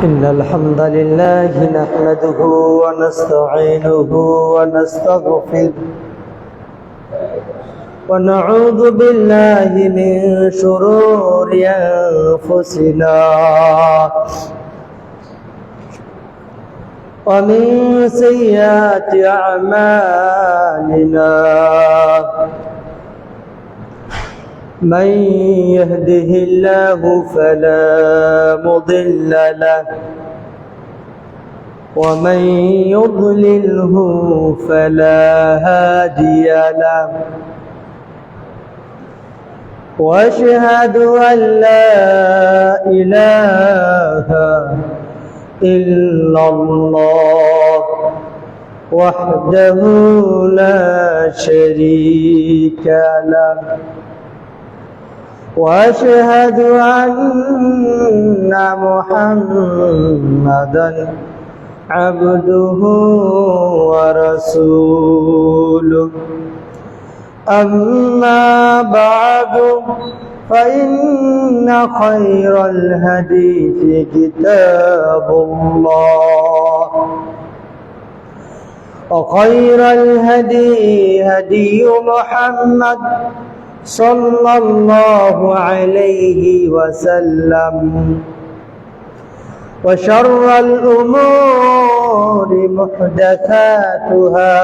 إن الحمد لله نحمده ونستعينه ونستغفره ونعوذ بالله من شرور أنفسنا ومن سيئات أعمالنا من يهده الله فلا مضل له ومن يضلله فلا هادي له وأشهد أن لا إله إلا الله وحده لا شريك له وأشهد أن محمدًا عبده ورسوله أما بعد فإن خير الحديث كتاب الله وخير الهدي هدي محمد صلى الله عليه وسلم وشر الأمور محدثاتها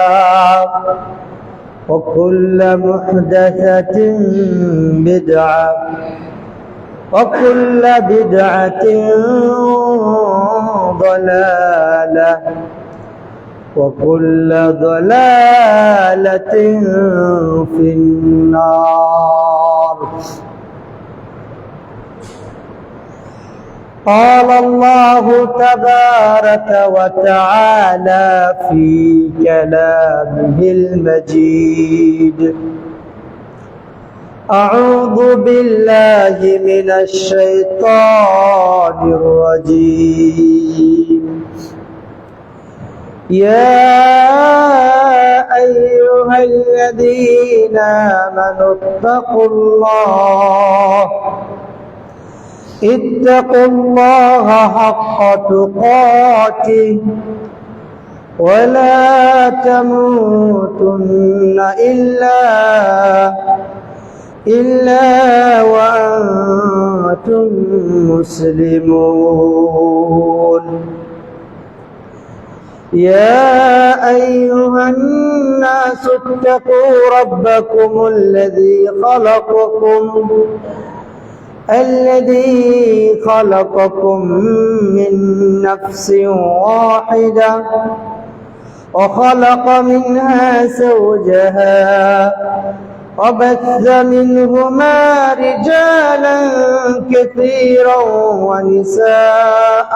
وكل محدثة بدعة وكل بدعة ضلالة وكل ضلالة في النار. قال الله تبارك وتعالى في كلامه المجيد: أعوذ بالله من الشيطان الرجيم. يا أيها الذين آمنوا اتقوا الله حق تقاته ولا تموتن إلا وأنتم مسلمون. يا أيها الناس اتقوا ربكم الذي خلقكم من نفس واحدة وخلق منها زوجها وبث منهما رجالا كثيرا ونساء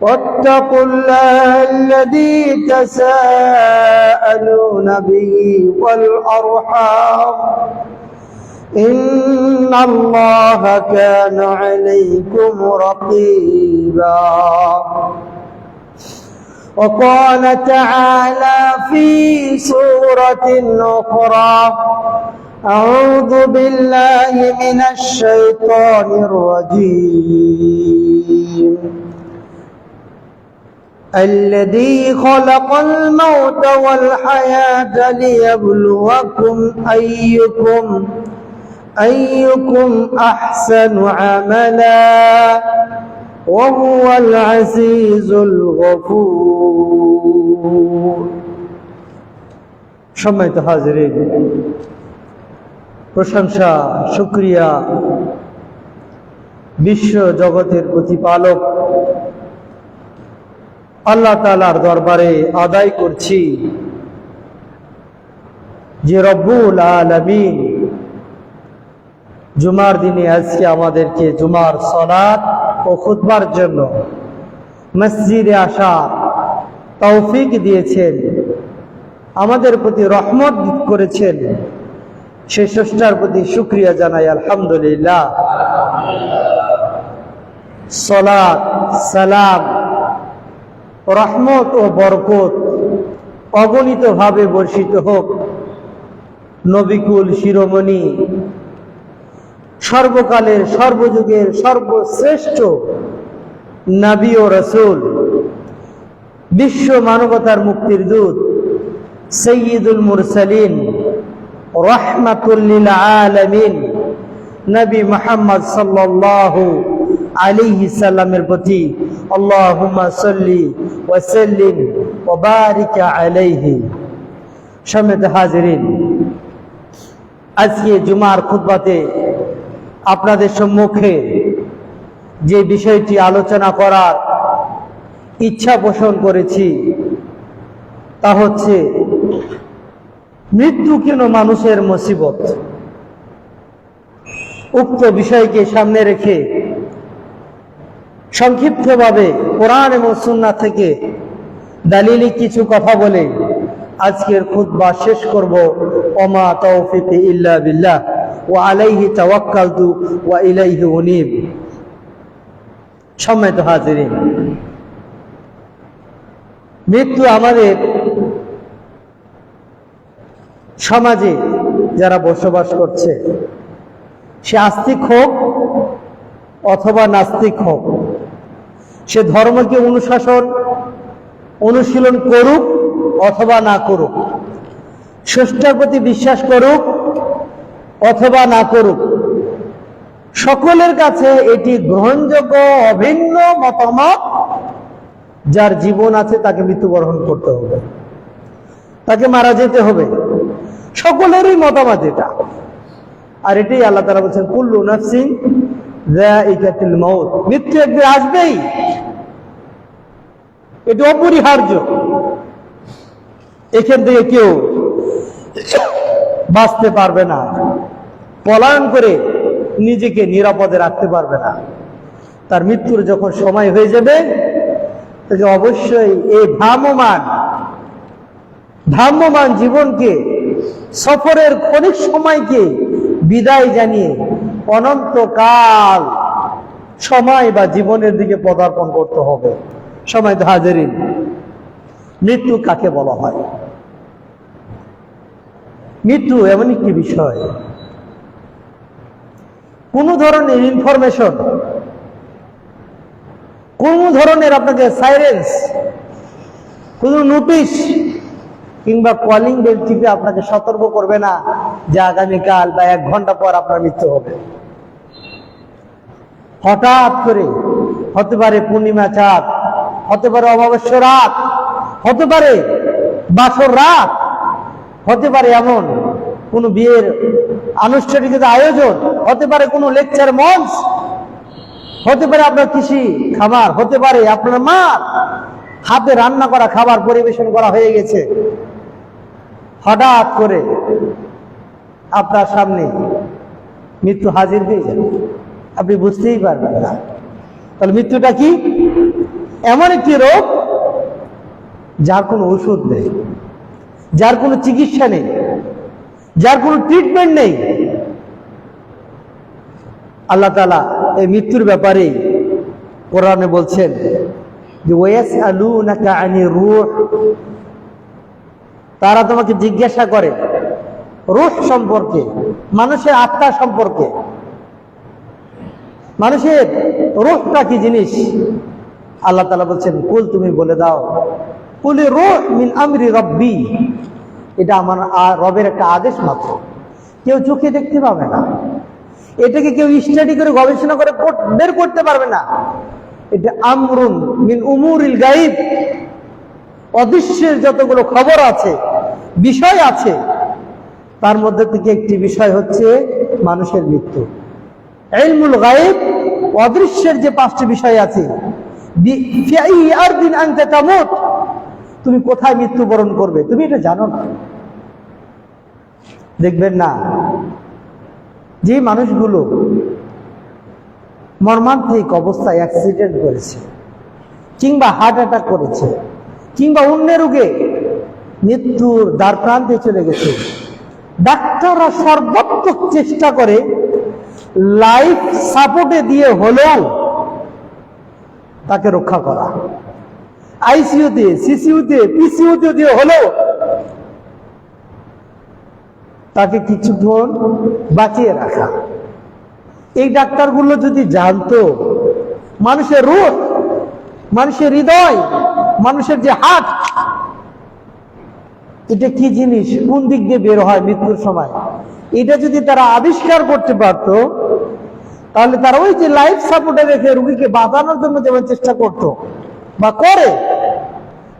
واتقوا الله الذي تساءلون به والأرحام إن الله كان عليكم رقيبا. وقال تعالى في سورة أخرى: أعوذ بالله من الشيطان الرجيم. الذي خلق الموت والحياة ليبلوكم أيكم أحسن عملا وهو العزيز الغفور. সম্মানিত হাজিরিন, প্রশংসা শুকরিয়া বিশ্ব জগতের প্রতিপালক আল্লাহ তাআলার দরবারে আদায় করছি যে রব্বুল আলামিন জুমার দিনে আজকে আমাদেরকে জুমার সালাত ও খুতবার জন্য মসজিদে আসা তৌফিক দিয়েছেন, আমাদের প্রতি রহমত করেছেন। সে স্রষ্টার প্রতি শুকরিয়া জানাই আলহামদুলিল্লাহ। সালাত সালাম রহমত ও বরকত অগণিতভাবে বর্ষিত হোক নবিকুল শিরোমণি সর্বকালের সর্বযুগের সর্বশ্রেষ্ঠ নবী ও রাসূল, বিশ্ব মানবতার মুক্তির দূত, সাইয়্যিদুল মুরসালিন, রাহমাতুল লিল আলামিন নবী মুহাম্মদ সাল্লাল্লাহু আলাইহি সাল্লামের প্রতি আল্লাহুম্মা সাল্লি ওয়া সাল্লিম ওয়া বারিক আলাইহি। সম্মানিত হাজিরিন, আজকে জুমার খুতবাতে আপনাদের সম্মুখে যে বিষয়টি আলোচনা করার ইচ্ছা পোষণ করেছি তা হচ্ছে মৃত্যু কেন মানুষের মুসিবত। উক্ত বিষয়কে সামনে রেখে সংক্ষিপ্তভাবে কোরআন এবং সুন্নাহ থেকে দালিলি কিছু কথা বলে আজকের খুতবা শেষ করব। ওমা তাওফিকি ইল্লা বিল্লাহ ওয়া আলাইহি তাওয়াক্কালতু ওয়া ইলাইহি উনীব। সম্মানিত হাজিরিন, মৃত্যু আমাদের সমাজে যারা বসবাস করছে, সে আস্তিক হোক অথবা নাস্তিক হোক, সে ধর্মকে অনুশীলন করুক অথবা না করুক, স্রষ্টার প্রতি বিশ্বাস করুক অথবা না করুক, সকলের কাছে এটি গ্রহণযোগ্য অভিন্ন মতামত। যার জীবন আছে তাকে মৃত্যুবরণ করতে হবে, তাকে মারা যেতে হবে, সকলেরই মতামত এটা। আর এটাই আল্লাহ তাআলা বলছেন কুল্লু নাফসিন যায়িকাতুল মাউত, মৃত্যু একদিন আসবেই, এটা অপরিহার্য। এখান থেকে কেউ বাঁচতে পারবে না, পলায়ন করে নিজেকে নিরাপদে রাখতে পারবে না। তার মৃত্যুর যখন সময় হয়ে যাবে, তাকে অবশ্যই এই ভ্রাম্যমান জীবনকে, সফরের ক্ষণিক সময়কে বিদায় জানিয়ে অনন্তকাল সময় বা জীবনের দিকে পদার্পণ করতে হবে। সম্মানিত হাজিরিন, মৃত্যু কাকে বলা হয়? মৃত্যু এমন একটি বিষয়, কোন ধরনের ইনফরমেশন, কোন ধরনের আপনাকে সাইরেন্স, কোন নোটিশ কিংবা কলিং বেল টিপে আপনাকে সতর্ক করবে না যে আগামীকাল বা 1 ঘন্টা পর আপনার মৃত্যু হবে। হঠাৎ করে হতে পারে পূর্ণিমা চাঁদ, হতে পারে অমাবস্যা রাত, হতে পারে বাসর রাত, হতে পারে এমন কোন বিয়ের আনুষ্ঠানিকতা আয়োজন, হতে পারে কোনো লেকচার মঞ্চ, হতে পারে আপনার কৃষি খামার, হতে পারে আপনার মা হাতে রান্না করা খাবার পরিবেশন করা হয়ে গেছে, হঠাৎ করে আপনার সামনে মৃত্যু হাজির হয়ে যাবে, আপনি বুঝতেই পারবেন না। তাহলে মৃত্যুটা কি? এমন একটি রোগ যার কোনো ওষুধ নেই, যার কোনো চিকিৎসা নেই, যার কোনো ট্রিটমেন্ট নেই। আল্লাহ তাআলা এই মৃত্যুর ব্যাপারে কোরআনে বলছেন যে ওয়াসআলুনাকা আনির রূহ, তারা তোমাকে জিজ্ঞাসা করে রূহ সম্পর্কে, মানুষের আত্মা সম্পর্কে। মানুষের রূহটা কি জিনিস? আল্লাহ তাআলা বলছেন কুল, তুমি বলে দাও, কুলি রূহ মিন আমরি রব্বি, এটা আমার রবের একটা আদেশ মাত্র, কেউ চোখে দেখতে পাবে না, এটাকে কেউ স্টাডি করে গবেষণা করে বের করতে পারবে না। এটা আমরুন মিন উমুরিল গায়ব, অদৃশ্যের যতগুলো খবর আছে, বিষয় আছে, তার মধ্যে থেকে একটি বিষয় হচ্ছে মানুষের মৃত্যু। ইলমুল গায়ব, অদৃশ্যের যে 5টি বিষয় আছে, তুমি কোথায় মৃত্যুবরণ করবে তুমি এটা জানো না। দেখবেন না যে মানুষগুলো মর্মান্তিক অবস্থায় অ্যাক্সিডেন্ট করেছে, কিংবা হার্ট অ্যাটাক করেছে, কিংবা অন্য রোগে মৃত্যুর দ্বার প্রান্তে চলে গেছে, ডাক্তাররা সর্বাত্মক চেষ্টা করে লাইফ সাপোর্টে দিয়ে হলেও তাকে রক্ষা করা, আইসিইউতে, সিসিইউতে, পিসিইউতে দিয়ে হলেও তাকে কিছুক্ষণ বাঁচিয়ে রাখা। এই ডাক্তারগুলো যদি জানতো মানুষের রূহ মানুষের হৃদয়, মানুষের যে হার্ট, এটা কি জিনিস, কোন দিক দিয়ে বের হয় মৃত্যুর সময়, এটা যদি তারা আবিষ্কার করতে পারত, তাহলে তারা ওই যে লাইফ সাপোর্টে রেখে রুগীকে বাঁচানোর জন্য যেমন চেষ্টা করত বা করে,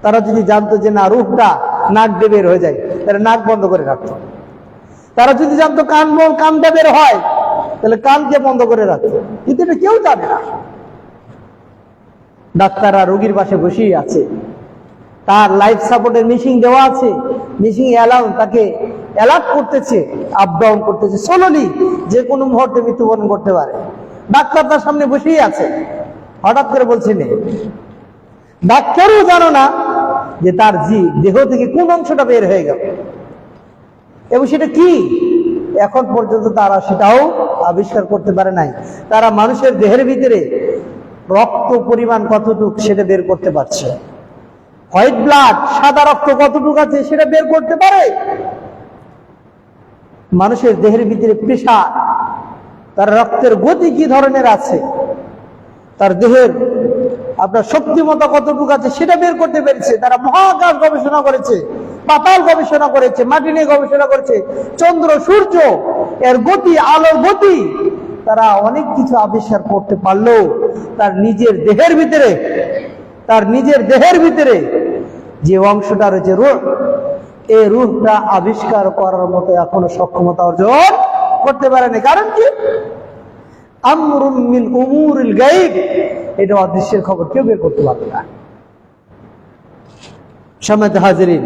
তারা যদি জানতো যে না রূহটা নাক দিয়ে বের হয়ে যায়, তারা নাক বন্ধ করে রাখতো। তারা যদি জানতো কানটা বের হয়, তাহলে কানকে বন্ধ করে রাখতো। কিন্তু এটা কেউ জানে না। ডাক্তাররা রোগীর পাশে বসেই আছে, তার লাইফ সাপোর্টের মেশিন দেওয়া আছে, মেশিন তাকে অ্যালার্ট করতেছে, আপ ডাউন করতেছে, স্লোলি যে কোনো মুহূর্তে মৃত্যুবরণ করতে পারে। ডাক্তার তার সামনে বসেই আছে, হঠাৎ করে বলছে নে। ডাক্তারও জানো না যে তার দেহ থেকে কোন অংশটা বের হয়ে গেল এবং সেটা কি, এখন পর্যন্ত তারা সেটাও আবিষ্কার করতে পারে নাই। তারা মানুষের দেহের ভিতরে রক্ত পরিমাণ কতটুক সেটা বের করতে পারছে, হোয়াইট ব্লাড, সাদা রক্ত কতটুকু আছে সেটা বের করতে পারে। মানুষের দেহের ভিতরে প্রেশার, তার রক্তের গতি কি ধরনের আছে, তার দেহের আপনার শক্তিমত্তা কতটুকু আছে সেটা বের করতে পেরেছে। তারা মহাকাশ গবেষণা করেছে, পাতাল গবেষণা করেছে, মাটি নিয়ে গবেষণা করেছে, চন্দ্র সূর্য এর গতি, আলোর গতি, তারা অনেক কিছু আবিষ্কার করতে পারলেও তার নিজের দেহের ভিতরে যে অংশটা রয়েছে রূহ, এই রূহটা আবিষ্কার করার মতো এখনো সক্ষমতা অর্জন করতে পারেনি। কারণ কি, আমরুম মিন উমুরিল গায়ব, এটা অদৃশ্যের খবর কেউ বের করতে পারবে না। সম্মানিত হাজিরিন,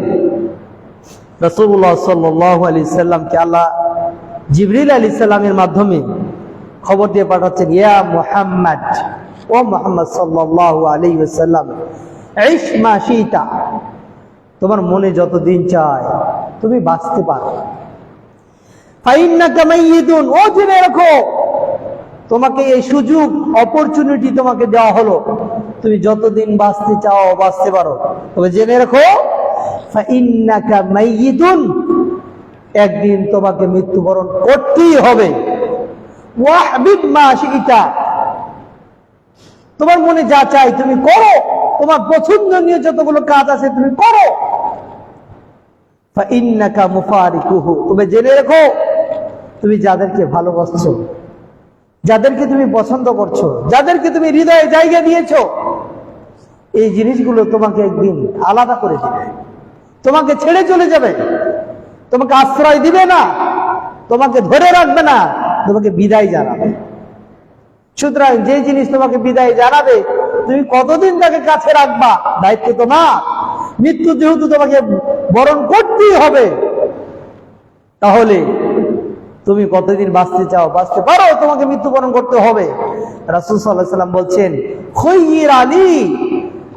রাসূলুল্লাহ সাল্লাল্লাহু আলাইহি সাল্লামকে আল্লাহ জিবরিল আলাইহিস সালামের মাধ্যমে খবর দিয়ে পাঠাচ্ছেন, ইয়া মুহাম্মদ, ও মুহাম্মদ সাল্লাল্লাহু আলাইহি ওয়াসাল্লাম, ইশ মা শিতা, তোমার মনে যত দিন চায় তুমি বাঁচতে পারো। ফাইন্নাকা মাইয়িতুন, ও জেনে রাখো, তোমাকে এই সুযোগ, অপরচুনিটি তোমাকে দেওয়া হলো, তুমি যতদিন বাঁচতে চাও বাঁচতে পারো, তবে জেনে রাখো ফাইন্নাকা মাইয়িতুন, একদিন তোমাকে মৃত্যুবরণ করতেই হবে। ওয়াহবিব মা শিতা, তোমার মনে যা চাই তুমি করো, তোমার পছন্দনীয় যতগুলো কাজ আছে তুমি করো। ফাইন্নাকা মুফারিকুহু, তুমি জেনে রাখো, তুমি যাদেরকে ভালোবাসছো, যাদেরকে তুমি পছন্দ করছো, যাদেরকে তুমি হৃদয়ে জায়গা দিয়েছো, এই জিনিসগুলো তোমাকে একদিন আলাদা করে দিবে, তোমাকে ছেড়ে চলে যাবে, তোমাকে আশ্রয় দিবে না, তোমাকে ধরে রাখবে না, তোমাকে বিদায় জানাবে। সুতরাং যে জিনিস তোমাকে বিদায় জানাবে, তুমি কতদিন তাকে কাছে রাখবা দায়িত্ব তোমার। মৃত্যু যেহেতু তোমাকে বরণ করতেই হবে, তাহলে তুমি কতদিন বাঁচতে চাও বাঁচতে পারো, তোমাকে মৃত্যুবরণ করতে হবে। রাসূল সাল্লাল্লাহু আলাইহি সাল্লাম বলছেন, খৈয়ির আলী,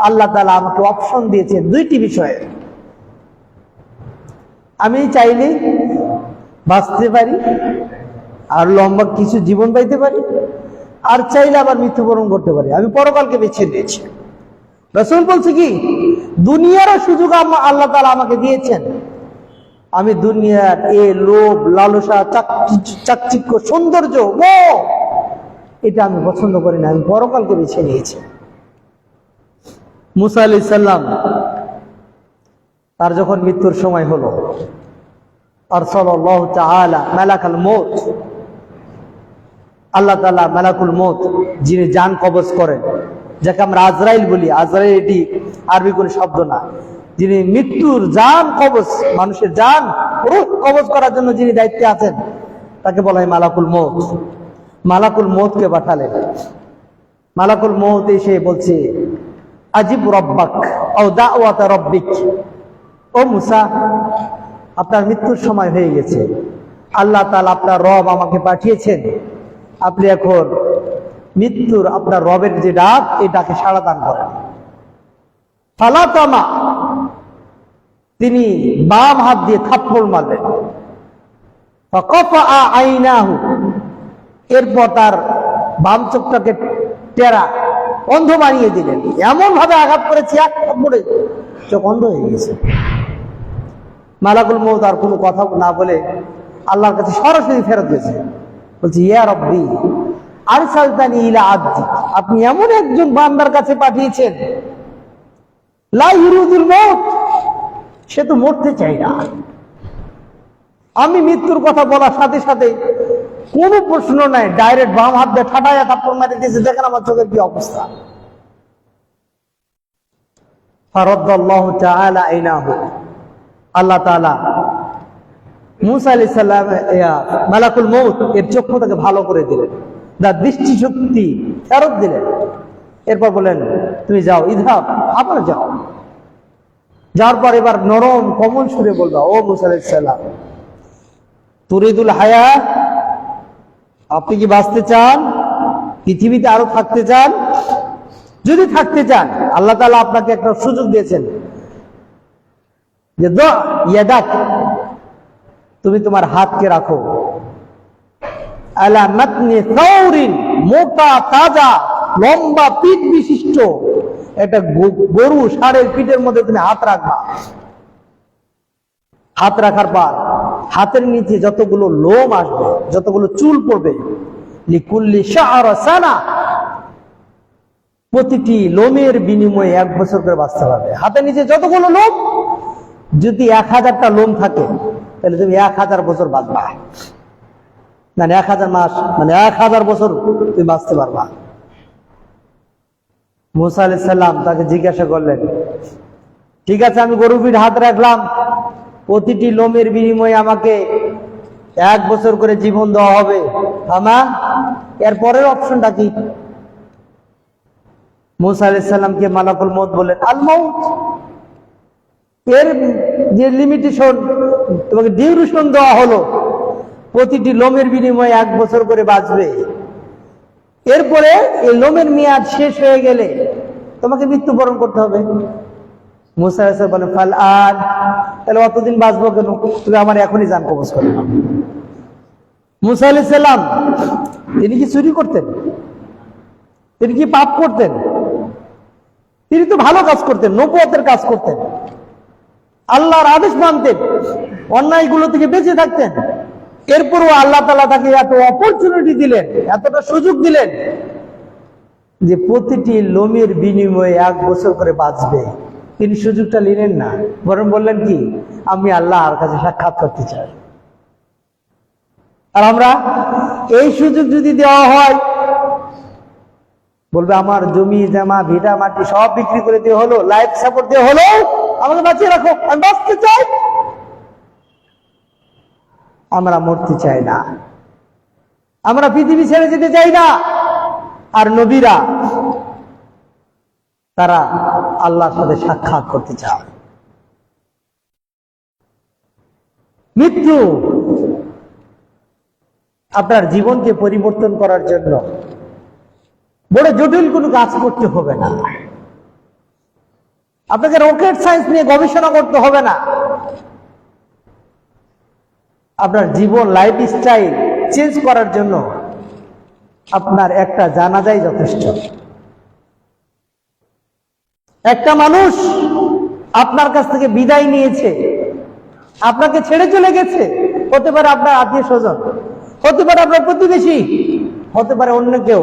আল্লাহ তাআলা আমাকে অপশন দিয়েছেন দুইটি বিষয়ে, আমি চাইলে বাঁচতে পারি আর লম্বা কিছু জীবন পাইতে পারি, আর চাইলে আবার মৃত্যুবরণ করতে পারি, আমি পরকালকে বেছে নিয়েছি। রাসূল বলছে কি, দুনিয়ারও সুযোগ আল্লাহ তাআলা আমাকে দিয়েছেন, আমি দুনিয়ার এ লোভ, লালসা, চাকচিক্য, সৌন্দর্য, এটা আমি পছন্দ করি না, আমি পরকালকে বেছে নিয়েছি। মুসা আলাইহিস সালাম, তার যখন মৃত্যুর সময় হলো, আরসালাল্লাহু তাআলা মালাকুল মউত, আল্লাহ তাআলা মালাকুল মউত, যিনি জান কবজ করেন, যাকে আমরা আজরাইল বলি, আজরাইল এটি আরবি কোনো শব্দ না, যিনি মৃত্যুর জান কবজ, মানুষের জান রূহ কবজ করার জন্য যিনি দায়িত্বে আছেন, তাকে বলা হয় মালাকুল মউত। মালাকুল মউতকে পাঠালেন। মালাকুল মউত এসে বলছে, আজিব রব্বাক আও দাওয়াতা রব্বিক, ও মুসা, আপনার মৃত্যুর সময় হয়ে গেছে, আল্লাহ তাআলা আপনার রব আমাকে পাঠিয়েছেন, আপনি এখন মৃত্যুর আপনার রবের যে ডাক, এই ডাকে সাড়া দান করেন। ফালাতামা, তিনি বাম হাত দিয়ে থাপ্পড় মারলেন। ফাকাফা আইনাহু, এরপর তার বাম চোখটাকে টেরা অন্ধ বানিয়ে দিলেন, এমন ভাবে আঘাত করেছে এক থাপ্পড়ে চোখ অন্ধ হয়ে গেছে। মালাকুল মউত আর কোনো কথা না বলে আল্লাহর কাছে সরাসরি ফেরত গেছে, বলছে, ইয়া রব্বি, আরসালতানি ইলা আবদি, আপনি এমন একজন বান্দার কাছে পাঠিয়েছেন, লা ইউরিদুল মউত, সে তো মরতে চায় না। আমি মৃত্যুর কথা বলার সাথে সাথে কোনো প্রশ্ন নাই, ডাইরেক্ট বাম হাত দিয়ে ঠাটাইয়া থাপ্পড় মারি দিয়েছে, দেখেন আমার চোখের কি অবস্থা। ফারাদ্দাল্লাহু তাআলা আইনাহু, আল্লাহ তাআলা মুসা আলাইহিস সালাম মালাকুল মউত এর চক্ষুটাকে ভালো করে দিলেন, তার দৃষ্টি শক্তি ফেরত দিলেন। এরপর বলেন তুমি যাও, ইযহাব, আবার যাও। যাওয়ার পর এবার নরম কোমল সুরে বলবা, ও মুসা আলাইহিস সালাম, তুরিদুল হায়া, আপনি কি বাঁচতে চান, পৃথিবীতে আরো থাকতে চান? যদি থাকতে চান, আল্লাহ তাআলা আপনাকে একটা সুযোগ দিয়েছেন যে ইয়াদাক, তুমি তোমার হাতকে রাখো আলা মাতনি সাউরিন, মোটা তাজা লম্বা পিঠ বিশিষ্ট একটা গরু ষাঁড়ের পিঠের মধ্যে তুমি হাত রাখবা। হাত রাখার পর হাতের নিচে যতগুলো লোম আসবে, যতগুলো চুল পড়বে, লিকুল্লি শাআরা সানা, প্রতিটি লোমের বিনিময়ে 1 বছর করে বাঁচতে পারবে। হাতের নিচে যতগুলো লোম, যদি 1000টা লোম থাকে তাহলে তুমি 1000 বছর বাঁচবা, মানে 1000 মাস, মানে 1000 বছর তুমি বাঁচতে পারবা। মুসা আলাইহিস সালাম তাকে জিজ্ঞাসা করলেন, ঠিক আছে আমি গরুর পিঠে হাত রাখলাম, প্রতিটি লোমের বিনিময়ে আমাকে 1 বছর করে জীবন দেওয়া হবে, এর পরের অপশনটা কি? মুসা আলাইহিস সালামকে মালাকুল মউত বললেন, আল মউত, এর যে লিমিটেশন তোমাকে ডিউরেশন দেওয়া হলো, প্রতিটি লোমের বিনিময়ে 1 বছর করে বাঁচবে, এরপরে এই লোমের মেয়াদ শেষ হয়ে গেলে তোমাকে মৃত্যুবরণ করতে হবে। মুসা আলাইহিস সালাম বলেন, ফাল আন, তাহলে অতদিন বাঁচবো কেন, তুমি আমার এখনই জান কবজ করে নাও। মুসা আলাইহিস সালাম তিনি কি চুরি করতেন? তিনি কি পাপ করতেন? তিনি তো ভালো কাজ করতেন, নবুয়তের কাজ করতেন, আল্লাহর আদেশ মানতেন, অন্যায়গুলো থেকে বেঁচে থাকতেন। এরপরও আল্লাহ তাআলা তাকে এত অপরচুনিটি দিলেন, এতটা সুযোগ দিলেন যে প্রতিটি লোমের বিনিময়ে 1 বছর করে বাঁচবে। তিনি সুযোগটা নিলেন না, বরং বললেন কি, আমি আল্লাহর কাছে সাক্ষাৎ করতে চাই। আর আমরা এই সুযোগ যদি দেওয়া হয়, বলবে আমার জমি জমা ভিটা মাটি সব বিক্রি করে দিয়ে হলো, লাইফ সাপোর্ট দিয়ে হলো, আমাকে বাঁচিয়ে রাখো, আমি বাঁচতে চাই। আমরা মরতে চাই না, আমরা পৃথিবী ছেড়ে যেতে চাই না। আর নবীরা তারা আল্লাহর সাথে সাক্ষাৎ করতে চায়। মৃত্যু আপনার জীবনকে পরিবর্তন করার জন্য বড় জটিল কোনো কাজ করতে হবে না, আপনাকে রকেট সায়েন্স নিয়ে গবেষণা করতে হবে না। আপনার জীবন লাইফ স্টাইল চেঞ্জ করার জন্য আপনার একটা জানাজাই যথেষ্ট। একটা মানুষ আপনার কাছ থেকে বিদায় নিয়েছে, আপনাকে ছেড়ে চলে গেছে, হতে পারে আপনার আত্মীয় স্বজন, হতে পারে আপনার প্রতিবেশী, হতে পারে অন্য কেউ,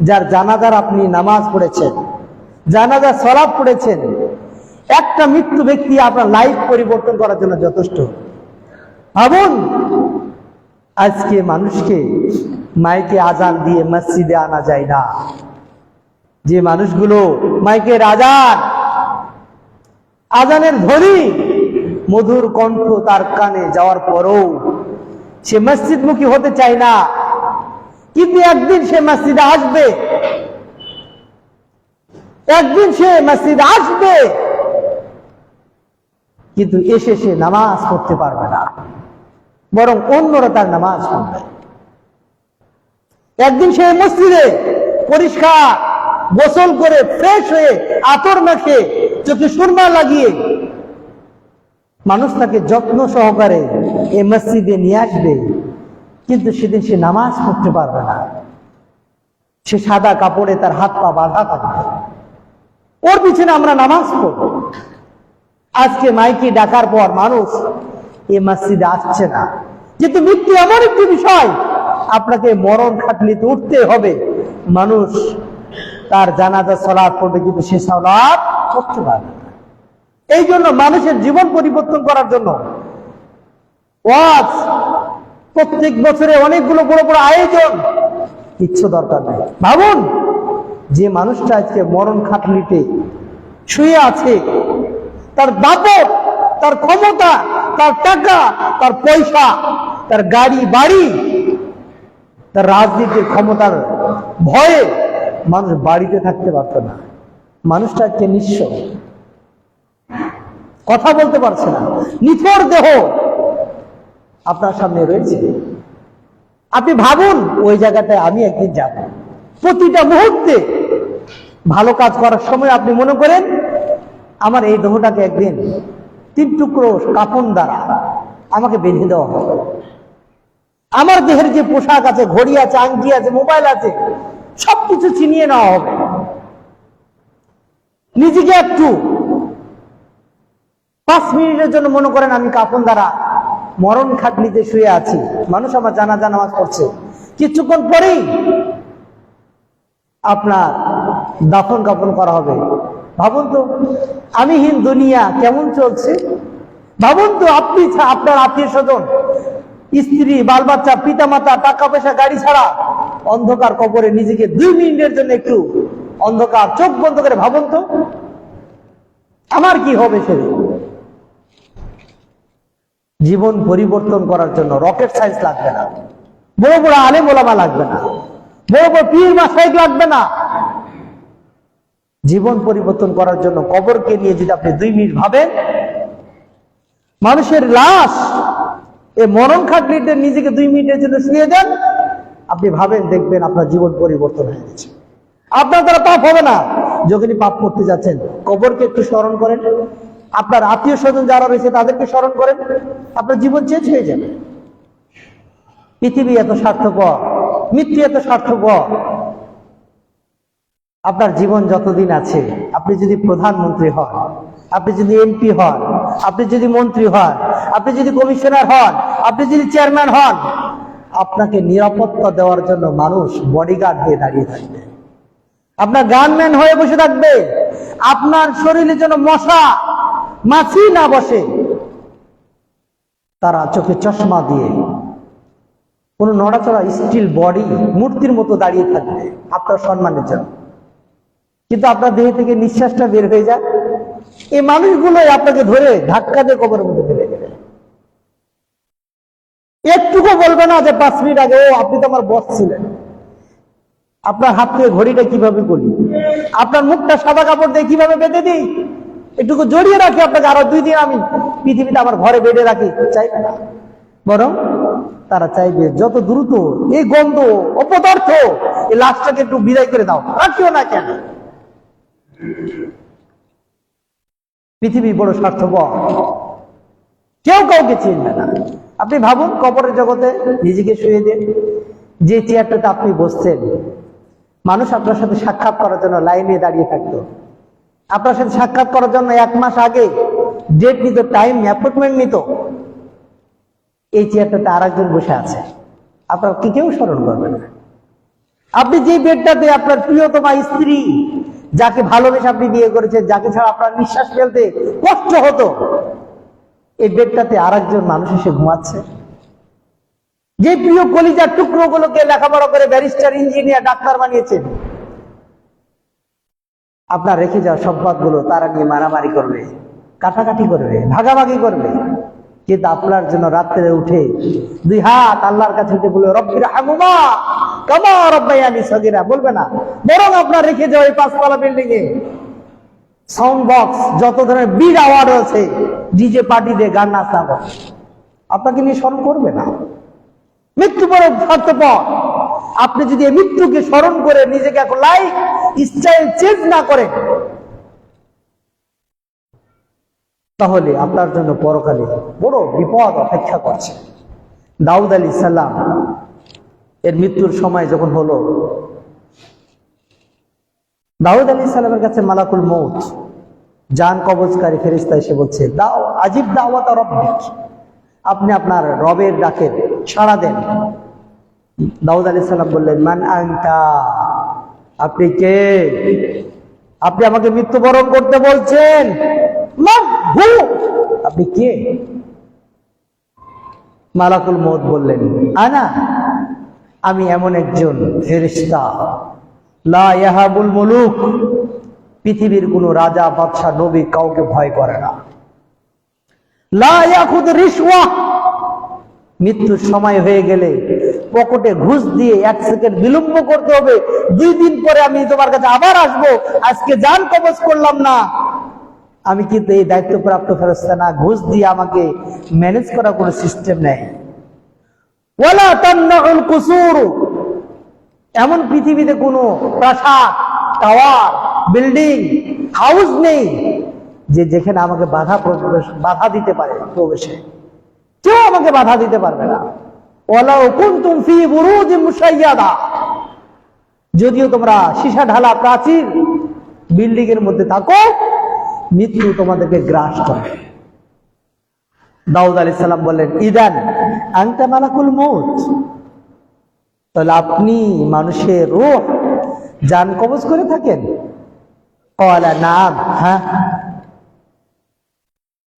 যার জানাজার আপনি নামাজ পড়েছেন, জানাজার সালাত পড়েছেন। একটা মৃত্যু ব্যক্তি আপনার লাইফ পরিবর্তন করার জন্য যথেষ্ট। ভাবুন, আজকে মানুষকে মাইকে আজান দিয়ে মসজিদে আনা যায় না। যে মানুষগুলো মাইকের আজানের ধ্বনি, মধুর কণ্ঠ তার কানে যাওয়ার পরও সে মসজিদমুখী হতে চায় না, কিন্তু একদিন সে মসজিদে আসবে, একদিন সে মসজিদে আসবে, কিন্তু এসে সে নামাজ পড়তে পারবে না, বরং অন্যরা তার নামাজ পড়বে। একদিন সে মসজিদে পরিষ্কার গোসল করে ফ্রেশ হয়ে আতর মেখে চোখে সুরমা লাগিয়ে মানুষ তাকে যত্ন সহকারে এই মসজিদে নিয়ে আসবে, কিন্তু সেদিন সে নামাজ পড়তে পারবে না। সে সাদা কাপড়ে তার হাত পা বাঁধা থাকবে, ওর পিছনে আমরা নামাজ পড়ব। আজকে মাইকে ডাকার পর মানুষ এই মসজিদে আসছে না, কিন্তু মৃত্যু এমন একটি বিষয়, আপনাকে মরণ খাটলিতে উঠতে হবে। মানুষ তার জানাজা সালাত পড়বে, কিন্তু সে সালাত করতে পারবে না। এই জন্য মানুষের জীবন পরিবর্তন করার জন্য ওয়াজ, প্রত্যেক বছরে অনেকগুলো বড় বড় আয়োজন, কিচ্ছু দরকার নেই। ভাবুন, যে মানুষটা আজকে মরণ খাটলিতে শুয়ে আছে, তার দাপট, তার ক্ষমতা, তার টাকা, তার পয়সা, তার গাড়ি বাড়ি, তার রাজনীতির ক্ষমতার ভয়ে মানুষ বাড়িতে থাকতে পারত না। মানুষটা আজকে নিঃস্ব, কথা বলতে পারছে না, নিথর দেহ আপনার সামনে রয়েছে। আপনি ভাবুন, ওই জায়গাটায় আমি একদিন যাব। প্রতিটা মুহূর্তে ভালো কাজ করার সময় আপনি মনে করেন আমার এই দেহটাকে একদিন 3 টুকরো কাফন দ্বারা আমাকে বেঁধে দেওয়া হবে। আমার দেহের যে পোশাক আছে, ঘড়ি আছে, আংটি আছে, মোবাইল আছে, সবকিছু ছিনিয়ে নেওয়া হবে। নিজেকে একটু 5 মিনিটের জন্য মনে করেন আমি কাফন দ্বারা মরণ খাটলিতে শুয়ে আছি, মানুষ আমার জানাজা নামাজ পড়ছে, কিছুক্ষণ পরেই আপনার দাফন কাফন করা হবে। ভাবুন তো আমিহীন দুনিয়া কেমন চলছে। ভাবুন তো আপনি, আপনার আত্মীয় স্বজন, স্ত্রী, বাল বাচ্চা, পিতা মাতা, টাকা পয়সা, গাড়ি ছাড়া অন্ধকার কবরে নিজেকে 2 মিনিটের জন্য একটু অন্ধকার চোখ বন্ধ করে ভাবুন তো আমার কি হবে সেদিন। জীবন পরিবর্তন করার জন্য রকেট সায়েন্স লাগবে না, বড় বড় আলেম ওলামা লাগবে না, বড় বড় পীর মাশায়েখ লাগবে না। জীবন পরিবর্তন করার জন্য কবরকে নিয়ে যদি আপনি 2 মিনিট ভাবেন, মানুষের লাশ এই মরণ খাটলিতে নিজেকে 2 মিনিটের জন্য শুয়ে দেন, আপনি ভাবেন, দেখবেন আপনার জীবন পরিবর্তন হয়ে গেছে। আপনার দ্বারা পাপ হবে না। যখনই পাপ করতে যাচ্ছেন কবরকে একটু স্মরণ করেন, আপনার আত্মীয় স্বজন যারা রয়েছে তাদেরকে স্মরণ করেন, আপনার জীবন চেঞ্জ হয়ে যাবে। পৃথিবী এত স্বার্থপর, মৃত্যু এত স্বার্থপর। আপনার জীবন যতদিন আছে, আপনি যদি প্রধানমন্ত্রী হন, আপনি যদি এমপি হন, আপনি যদি মন্ত্রী হন, আপনি যদি কমিশনার হন, আপনি যদি চেয়ারম্যান হন, আপনাকে নিরাপত্তা দেওয়ার জন্য মানুষ বডিগার্ড দিয়ে দাঁড়িয়ে থাকবে। আপনার গানম্যান হয়ে বসে থাকবে। আপনার শরীরে যেন মশা মাছি না বসে, তারা চোখে চশমা দিয়ে কোন নড়াচড়া স্টিল বডি মূর্তির মতো দাঁড়িয়ে থাকবে আপনার সম্মানের জন্য। কিন্তু আপনার দেহ থেকে নিঃশ্বাসটা বের হয়ে যায়, এই মানুষগুলোই আপনাকে ধরে ধাক্কা দিয়ে কবরের মধ্যে ফেলে দেবে। একটুকু বলবে না যে 5 মিনিট আগে ও আপনি তো আমার বস ছিলেন। আপনার হাত থেকে ঘড়িটা কিভাবে করি, আপনার মুখটা সাদা কাপড় দিয়ে কিভাবে বেঁধে দিই, একটুকু জড়িয়ে রাখি আপনাকে, আরো 2 দিন আমি পৃথিবীতে আমার ঘরে বেঁধে রাখি, চাইবে না। বরং তারা চাইবে যত দ্রুত এই গন্ধ অপদার্থ এই লাশটাকে একটু বিদায় করে দাও, রাখিও না কেন। পৃথিবী বড় স্বার্থপর, কেউ কাউকে চিনবে না। আপনি ভাবুন, কবরের জগতে নিজেকে শুয়ে দিন, যে চেয়ারটাতে আপনি বসছেন, মানুষ আপনার সাথে সাক্ষাৎ করার জন্য লাইনে দাঁড়িয়ে থাকতো। আপনার সাথে সাক্ষাৎ করার জন্য 1 মাস আগে ডেট নিত, টাইম অ্যাপয়েন্টমেন্ট নিত। এই চেয়ারটাতে আরেকজন বসে আছে, আপনার কি কেউ স্মরণ করবে না। আপনি যে বেডটাতে আপনার প্রিয়তমা স্ত্রী, যাকে ভালোবেসে আপনি বিয়ে করেছেন, যাকে ছাড়া আপনার নিঃশ্বাস ফেলতে কষ্ট হতো, এই বেডটাতে আরেকজন মানুষ এসে ঘুমাচ্ছে। যে প্রিয় কলিজার টুকরোগুলোকে লেখাপড়া করে ব্যারিস্টার, ইঞ্জিনিয়ার, ডাক্তার বানিয়েছেন, আপনার রেখে যাওয়া সম্পদগুলো তারা নিয়ে মারামারি করবে, কাটাকাটি করবে, ভাগাভাগি করবে। কিন্তু আপনার জন্য রাত্রে উঠে 2 হাত আল্লাহর কাছে উঠে বলবে, রব্বির হামুমা কামা রব্বায়ানি সগীরা, বলবে না। বরং আপনার রেখে যাওয়া এই 5 তলা বিল্ডিং এ সাউন্ড বক্স, যত ধরনের বিগ আওয়ার্ড আছে, ডিজে পার্টি দিয়ে গান নাচা করে, আপনাকে নিয়ে স্মরণ করবে না। মৃত্যু বড় স্বার্থপর। আপনি যদি এই মৃত্যুকে স্মরণ করে নিজেকে এখন লাইফ স্টাইল চেঞ্জ না করেন, তাহলে আপনার জন্য পরকালে বড় বিপদ অপেক্ষা করছে। দাউদ আলাইহিস সালাম এর মৃত্যুর সময় যখন হলো, দাউদ আলাইহিস সালামের কাছে মালাকুল মউত, জান কবজকারী ফেরেশতা এসে বলছে, দাও আজিব দাওয়াত রব্বিক, আপনি আপনার রবের ডাকে সাড়া দেন। দাউদ আলাইহিস সালাম বললেন, মান আনতা, আপনি কে? আপনি আমাকে মৃত্যুবরণ করতে বলছেন? মান হু, আপনি কে? মালাকুল মউত বললেন, আনা, আমি এমন একজন ফেরেশতা, লা ইয়াহাবুল মুলুক, পৃথিবীর কোন রাজা বাদশা নবী কাউকে ভয় করে না। লা ইয়াখুদ রিশওয়া, মৃত্যুর সময় হয়ে গেলে পকেটে ঘুষ দিয়ে 1 সেকেন্ড বিলম্ব করতে হবে, 2 দিন পরে আমি তোমার কাছে আবার আসবো, আজকে জান কবজ করলাম না, আমি কিন্তু এই দায়িত্বপ্রাপ্ত ফেরেশতা না। ঘুষ দিয়ে আমাকে ম্যানেজ করার কোনো সিস্টেম নেই। ওয়ালা তামনাউল কুসুর, এমন পৃথিবীতে কোনো প্রাসাদ, টাওয়ার, বিল্ডিং, হাউস নেই যে যেখানে আমাকে বাধা দিতে পারে প্রবেশে। কেউ আমাকে বাধা দিতে পারবে না। ওয়ালাউ কুনতুম ফি বুরুজিন মুশাইয়াদা, যদিও তোমরা সীসা ঢালা প্রাচীর বিল্ডিং এর মধ্যে থাকো, মৃত্যু তোমাদেরকে গ্রাস করবে। দাউদ আলাইহিস সালাম বললেন, ইদান আনতা মালাকুল মউত, তাহলে আপনি মানুষের রূহ, জান কবজ করে থাকেন? ক্বালা নাম, হ্যাঁ।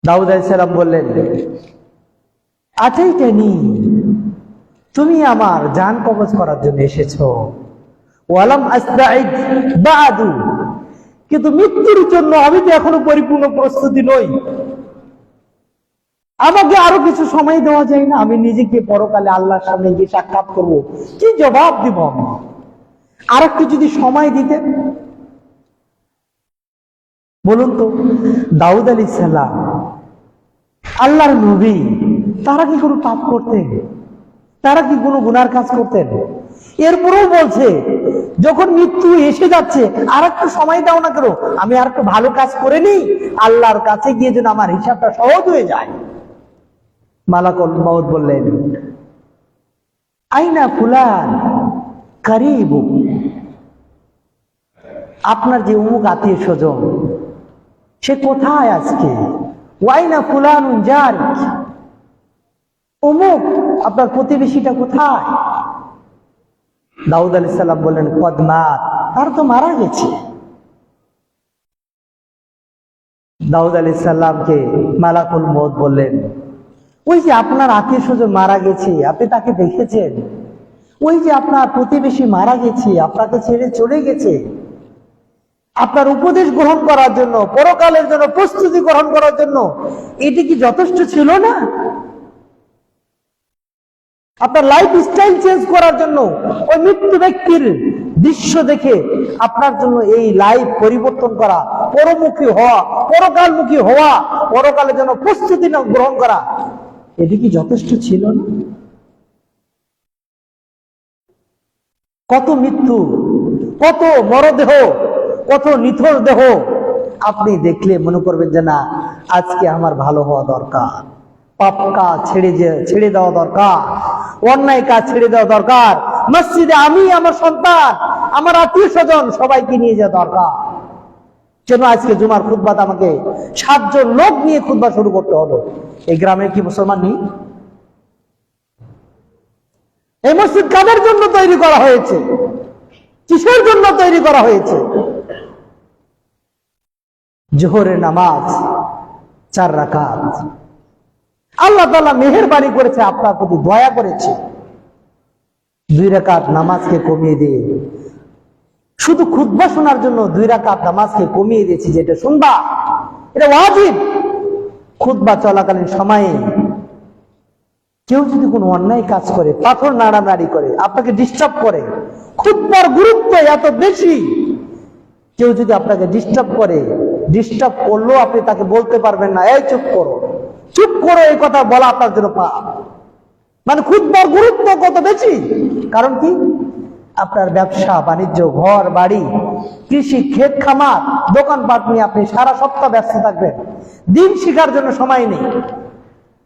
দাউদ আলাইহিস সালাম বললেন, আতাইতানি, তুমি আমার জান কবজ করার জন্য এসেছো। ওয়ালাম আস্তাইদ বাদু, কিন্তু মৃত্যুর জন্য আমি তো এখনো পরিপূর্ণ প্রস্তুতি নই। আমাকে আরো কিছু সময় দেওয়া যায় না? আমি নিজেকে পরকালে আল্লাহর সামনে গিয়ে সাক্ষাৎ করবো, কি জবাব দিব আমি? আর একটু যদি সময় দিতেন। বলুন তো, দাউদ আলাইহিস সালাম আল্লাহর নবী, তারা কি কোনো পাপ করতেন? তারা কি কোনো গুনার কাজ করতেন? এরপরেও বলছে, যখন মৃত্যু এসে যাচ্ছে, আর একটু সময় দাও না কেন, আমি আর একটু ভালো কাজ করে নিই, আল্লাহর কাছে গিয়ে যেন আমার হিসাবটা সহজ হয়ে যায়। মালাকুল মউত বললেন, আইনা ফুলান কারিবু, আপনার যে অমুক আত্মীয় স্বজন, সে কোথায় আজকে? ওয়াইনা ফুলান জারিক, অমুক আপনার প্রতিবেশীটা কোথায়? দাউদ আলাইহিস সালাম বললেন, কদমাত, তার তো মারা গেছে। দাউদ আলাইহিস সালামকে মালাকুল মউত বললেন, ওই যে আপনার আত্মীয় স্বজন মারা গেছে, আপনি তাকে দেখেছেন? ওই যে আপনার প্রতিবেশী মারা গেছে, আপনাকে ছেড়ে চলে গেছে, আপনার উপদেশ গ্রহণ করার জন্য, পরকালের জন্য প্রস্তুতি গ্রহণ করার জন্য এটি কি যথেষ্ট ছিল না? আপনার লাইফ স্টাইল চেঞ্জ করার জন্য ওই মৃত্যু ব্যক্তির দৃশ্য দেখে আপনার জন্য এই লাইফ পরিবর্তন করা, পরমুখী হওয়া, পরকালমুখী হওয়া, পরকালের জন্য প্রস্তুতি গ্রহণ করা, এটি কি যথেষ্ট ছিল না? কত মৃত্যু, কত মরদেহ, কত নিথর দেহ আপনি দেখলে মনে করবেন যে না, আজকে আমার ভালো হওয়া দরকার, পাপ কাজ ছেড়ে দেওয়া দরকার, অন্যায় কাজ ছেড়ে দেওয়া দরকার, মসজিদে আমি, আমার সন্তান, আমার আত্মীয় স্বজন সবাইকে নিয়ে যাওয়া দরকার। কেন আজকে জুমার খুতবাত আমাকে 7 জন লোক নিয়ে খুতবা শুরু করতে হলো? এই গ্রামে কি মুসলমান নেই? এই মসজিদ কাদের জন্য তৈরি করা হয়েছে? কিসের জন্য তৈরি করা হয়েছে? জোহরের নামাজ 4 রাকাত, আল্লাহ তাআলা মেহেরবানি করেছে, আপনার প্রতি দয়া করেছে, 2 রাকাত নামাজকে কমিয়ে দিয়ে শুধু খুতবা শোনার জন্য 2 রাকাত নামাজকে কমিয়ে দিয়েছি। যেটা শুনবা এটা ওয়াজিব। খুতবা চলাকালীন সময়ে কেউ যদি কোনো অন্যায় কাজ করে, পাথর নাড়ানাড়ি করে, আপনাকে ডিস্টার্ব করে, খুতবার গুরুত্ব এত বেশি, কেউ যদি আপনাকে ডিস্টার্ব করে, ডিস্টার্ব করলেও আপনি তাকে বলতে পারবেন না, এই চুপ করো, চুপ করো, এই কথা বলা আপনার জন্য পাপ। মানে খুতবার গুরুত্ব কত বেশি। কারণ কি? আপনার ব্যবসা বাণিজ্য, ঘর বাড়ি, কৃষি, ক্ষেত খামার, দোকানপাট নিয়ে আপনি সারা সপ্তাহ ব্যস্ত থাকবেন, দিন শিখার জন্য সময় নেই।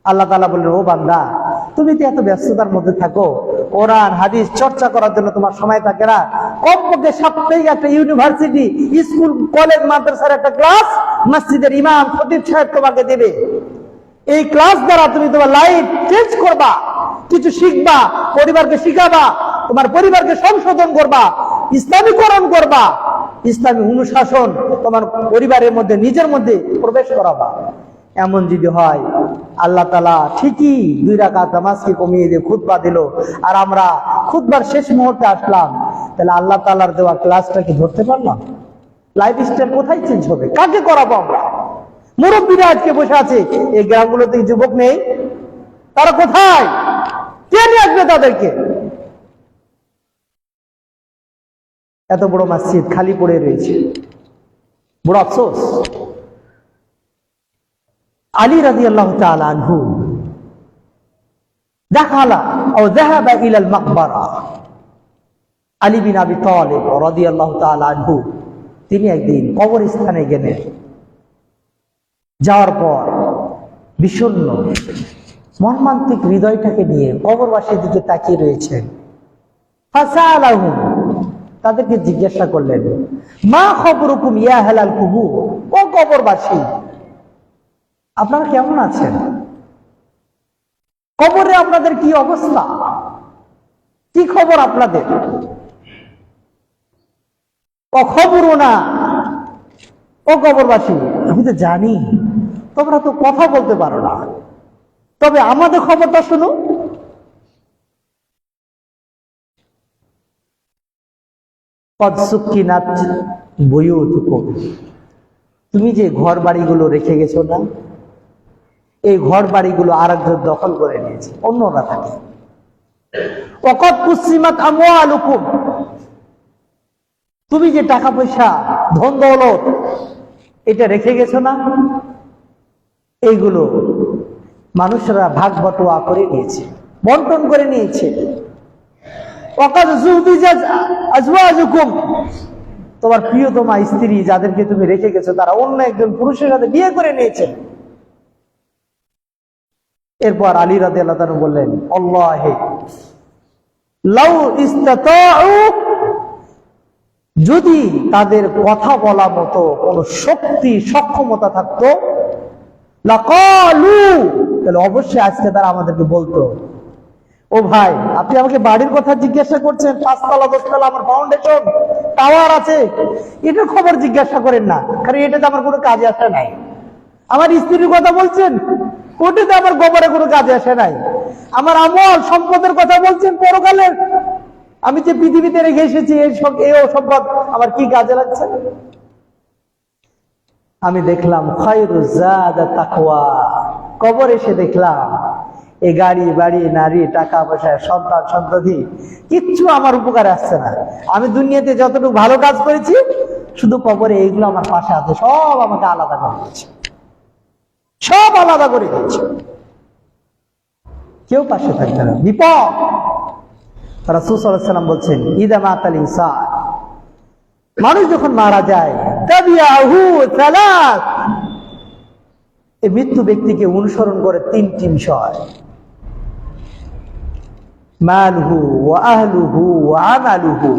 আল্লাহ তাআলা বললেন, ও বান্দা, তুমি তো এত ব্যস্ততার মধ্যে থাকো, কোরআন হাদিস চর্চা করার জন্য তোমার সময় থাকে না। কমপক্ষে সাপ্তাহিক একটা ইউনিভার্সিটি, স্কুল, কলেজ, মাদ্রাসার একটা ক্লাস মসজিদের ইমাম, খতিব সাহেব তোমাকে দেবে। এই ক্লাস দ্বারা তুমি তোমার লাইফ চেঞ্জ করবা, কিছু শিখবা, পরিবারকে শিখাবা, তোমার পরিবারকে সংশোধন করবা, ইসলামীকরণ করবা, ইসলামী অনুশাসন তোমার পরিবারের মধ্যে নিজের মধ্যে প্রবেশ করাবা। এমন যদি হয়, আল্লাহ তাআলা ঠিকই 2 রাকাত নামাজকে কমিয়ে দিয়ে খুতবা দিল, আর আমরা খুতবার শেষ মুহূর্তে আসলাম, তাহলে আল্লাহ তাআলার দেওয়া ক্লাসটাকে ধরতে পারলাম? লাইফ স্টাইল কোথায় চেঞ্জ হবে? কাকে করাবো আমরা? মুরব্বীরা আজকে বসে আছে, এই গ্রামগুলোতে যুবক নেই, তারা কোথায়? কে নিয়ে আসবে তাদেরকে? এত বড় মসজিদ খালি পড়ে রয়েছে, বড় আফসোস। আলী রাদিয়াল্লাহু তাআলা আনহু দাখালা আও যাহাবা ইলাল মাকবারা। আলী বিন আবি তালিব রাদিয়াল্লাহু তাআলা আনহু তিনি একদিন কবরস্থানে গেলেন। যাওয়ার পর বিষণ্ণ মর্মান্তিক হৃদয়টাকে নিয়ে কবরবাসীর দিকে তাকিয়ে রয়েছেন। ফাসালাহুম, তাদেরকে জিজ্ঞাসা করলেন, মা খবরুকুম ইয়া আহলাল কুবুর, ও কবরবাসী, আপনারা কেমন আছেন? কবরে আপনাদের কি অবস্থা? কি খবর আপনাদের? অখবরুনা, ও কবরবাসী, আমি তো জানি তোমরা তো কথা বলতে পারো না, তবে আমাদের খবরটা শুনো। কদ সুক্কিনাত বুয়ুতুকুম, তুমি যে ঘর বাড়িগুলো রেখে গেছো না, এই ঘর বাড়িগুলো আরেকজন দখল করে নিয়েছে, অন্যরা থাকে। ওয়াকাদ কুসিমাত আমওয়ালুকুম, তুমি যে টাকা পয়সা ধন দৌলত এটা রেখে গেছো না, এইগুলো মানুষরা ভাগ বটোয়া করে নিয়েছে, বন্টন করে নিয়েছে। ওয়াকাদ যুবিজাত আজওয়াজুকুম, তোমার প্রিয়তমা স্ত্রী যাদেরকে তুমি রেখে গেছো তারা অন্য একজন পুরুষের সাথে বিয়ে করে নিয়েছে। এরপর আলী রাদিয়াল্লাহু তাআলা বললেন, আল্লাহে লাউ ইসতাতাউ, যদি তাদের কথা বলা মতো কোন শক্তি সক্ষমতা থাকতো, লাকালু, তাহলে অবশ্যই আজকে তারা আমাদেরকে বলতো, ও ভাই, আপনি আমাকে বাড়ির কথা জিজ্ঞাসা করছেন, 5 তলা 10 তলা আমার ফাউন্ডেশন টাওয়ার আছে, এটার খবর জিজ্ঞাসা করেন না, কারণ এটাতে আমার কোনো কাজে আসে নাই। আমার স্ত্রীর কথা বলছেন, ওটাতে আমার গোবরে কোনো কাজে আসে নাই। আমার আমল সম্পদের কথা বলছেন পরকালের, আমি যে পৃথিবীতে রেখে এসেছি এই সম্পদ আমার কি কাজে লাগছে? আমি দেখলাম খায়রুজ যাদ তাকওয়া, কবর এসে দেখলাম এই গাড়ি বাড়ি নারী টাকা পয়সা সন্তান সন্ততি কিচ্ছু আমার উপকারে আসছে না। আমি দুনিয়াতে যতটুকু ভালো কাজ করেছি শুধু কবরে এইগুলো আমার পাশে আছে, সব আমাকে আলাদা করে দিয়েছে, সব আলাদা করে দিয়েছে, কেউ পাশে থাকবে না, বিপদ। রাসূল সাল্লাল্লাহু আলাইহি ওয়াসাল্লাম বলছেন, ইদা মাতাল ইনসান, মানুষ যখন মারা যায়, তাবিআহু সালাস, এই মৃত্যু ব্যক্তিকে অনুসরণ করে 3টি বিষয়, মালহু ওয়া আহলুহু ওয়া আমালুহু,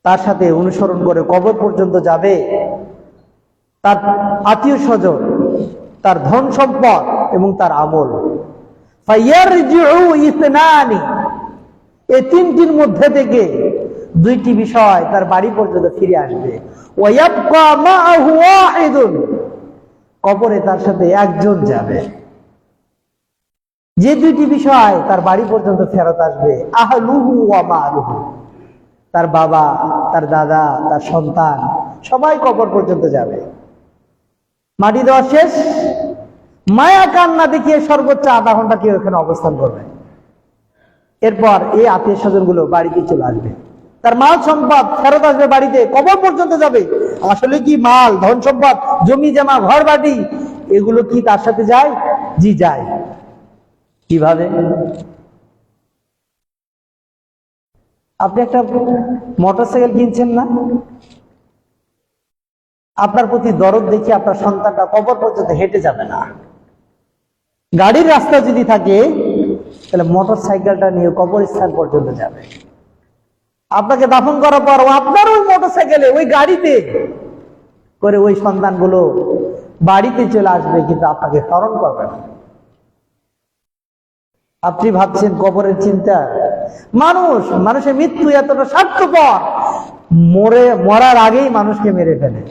তার সাথে অনুসরণ করে কবর পর্যন্ত যাবে তার আত্মীয় স্বজন, তার ধন সম্পদ এবং তার আমল। ফায়ারজিউ ইসনানি, এই 3টির মধ্যে থেকে 2টি বিষয় তার বাড়ি পর্যন্ত ফিরে আসবে। ওয়ায়াবকা মাআহু ওয়াহিদুন, কবরে তার সাথে একজন যাবে। যে 2টি বিষয় তার বাড়ি পর্যন্ত ফেরত আসবে, আহলুহু ওয়া মালুহু, তার বাবা, তার দাদা, তার সন্তান সবাই কবর পর্যন্ত যাবে। মাটি দেওয়া শেষ, মায়া কান্না দেখিয়ে সর্বোচ্চ আধা ঘন্টা কেউ এখানে অবস্থান করবে। এরপর এই আত্মীয় স্বজন গুলো বাড়িতে চলে আসবে, তার মাল সম্পদ ফেরত আসবে, বাড়িতে কবর পর্যন্ত যাবে। আসলে কি মাল ধন সম্পদ জমি জমা ঘর বাড়ি এগুলো কি তার সাথে যায়? জি যায়। কিভাবে? আপনি একটা মোটরসাইকেল কিনছেন না, আপনার প্রতি দরদ দেখে আপনার সন্তানটা কবর পর্যন্ত হেঁটে যাবে না। গাড়ির রাস্তা যদি থাকে তাহলে মোটরসাইকেলটা নিয়ে কবরস্থান পর্যন্ত যাবে। আপনাকে দাফন করার পর আপনার ওই মোটরসাইকেলে ওই গাড়িতে করে ওই সন্তানগুলো বাড়িতে চলে আসবে, কিন্তু আপনাকে স্মরণ করবে না। আপনি ভাবছেন কবরের চিন্তা, মানুষের মৃত্যু এতটা স্বার্থপর, মরার আগেই মানুষকে মেরে ফেলে।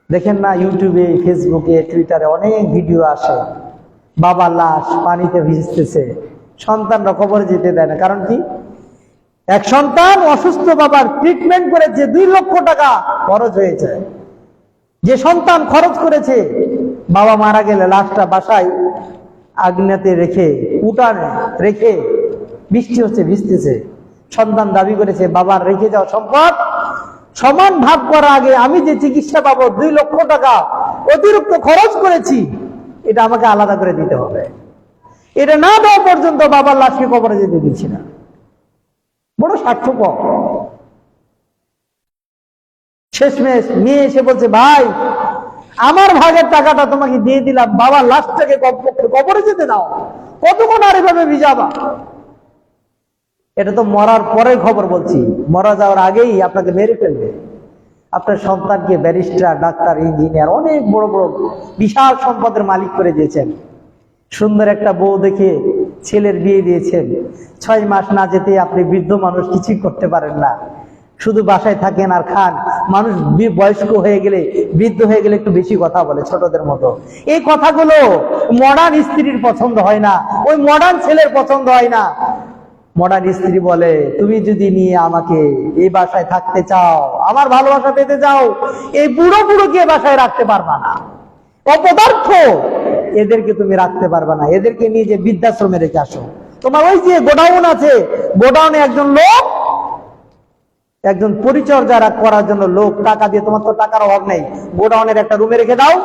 দেখেন না ইউটিউবে, ফেসবুকে, টুইটারে অনেক ভিডিও আসে, বাবার লাশ পানিতে ভিজতেছে, সন্তানরা কবরে যেতে দেয় না। কারণ কি? এক সন্তান অসুস্থ বাবার ট্রিটমেন্ট করেছে, 2 লক্ষ টাকা খরচ হয়েছে। যে সন্তান খরচ করেছে, বাবা মারা গেলে লাশটা বাসায় আগ্নেতে রেখে, উঠানে রেখে, বৃষ্টি হচ্ছে ভিজতেছে, সন্তান দাবি করেছে বাবার রেখে যাওয়া সম্পদ সমান ভাগ করার আগে আমি যে চিকিৎসা পাবো 2 লক্ষ টাকা অতিরিক্ত খরচ করেছি, এটা আমাকে আলাদা করে দিতে হবে। এটা না দেওয়া পর্যন্ত বাবার লাশকে কবরে যেতে দিচ্ছি না। বড় স্বার্থপর। শেষমেশ মেয়ে এসে বলছে, ভাই আমার ভাগের টাকাটা তোমাকে দিয়ে দিলাম, বাবার লাশটাকে কমপক্ষে কবরে যেতে দাও, কতক্ষণ আর এভাবে ভিজাবা? এটা তো মরার পরে খবর বলছি, মরা যাওয়ার আগেই আপনাকে মেরে ফেলবে। আপনার সন্তানকে ব্যারিস্টার, ডাক্তার, ইঞ্জিনিয়ার, অনেক বড় বড় বিশাল সম্পদের মালিক করে দিয়েছেন। সুন্দর একটা বউ দেখে ছেলের বিয়ে দিয়েছেন। 6 মাস না যেতে আপনি বৃদ্ধ মানুষ কিছুই করতে পারেন না, শুধু বাসায় থাকেন আর খান। মানুষ বয়স্ক হয়ে গেলে, বৃদ্ধ হয়ে গেলে একটু বেশি কথা বলে, ছোটদের মতো। এই কথাগুলো মডার্ন স্ত্রীর পছন্দ হয় না, ওই মডার্ন ছেলের পছন্দ হয় না। মডার্ন স্ত্রী বলে, তুমি যদি নিয়ে আমাকে এই বাসায় থাকতে চাও, আমার ভালোবাসা পেতে চাও, এই বুড়ো বুড়োকে বাসায় রাখতে পারবা না, অপদার্থ এদেরকে তুমি রাখতে পারবা না, এদেরকে নিয়ে যে বৃদ্ধাশ্রমে রেখে আসো। তোমার ওই যে গোডাউন আছে, গোডাউনে একজন পরিচর্যা করার জন্য লোক টাকা দিয়ে, তোমার তো টাকার অভাব নেই, গোডাউনের একটা রুমে রেখে দাও,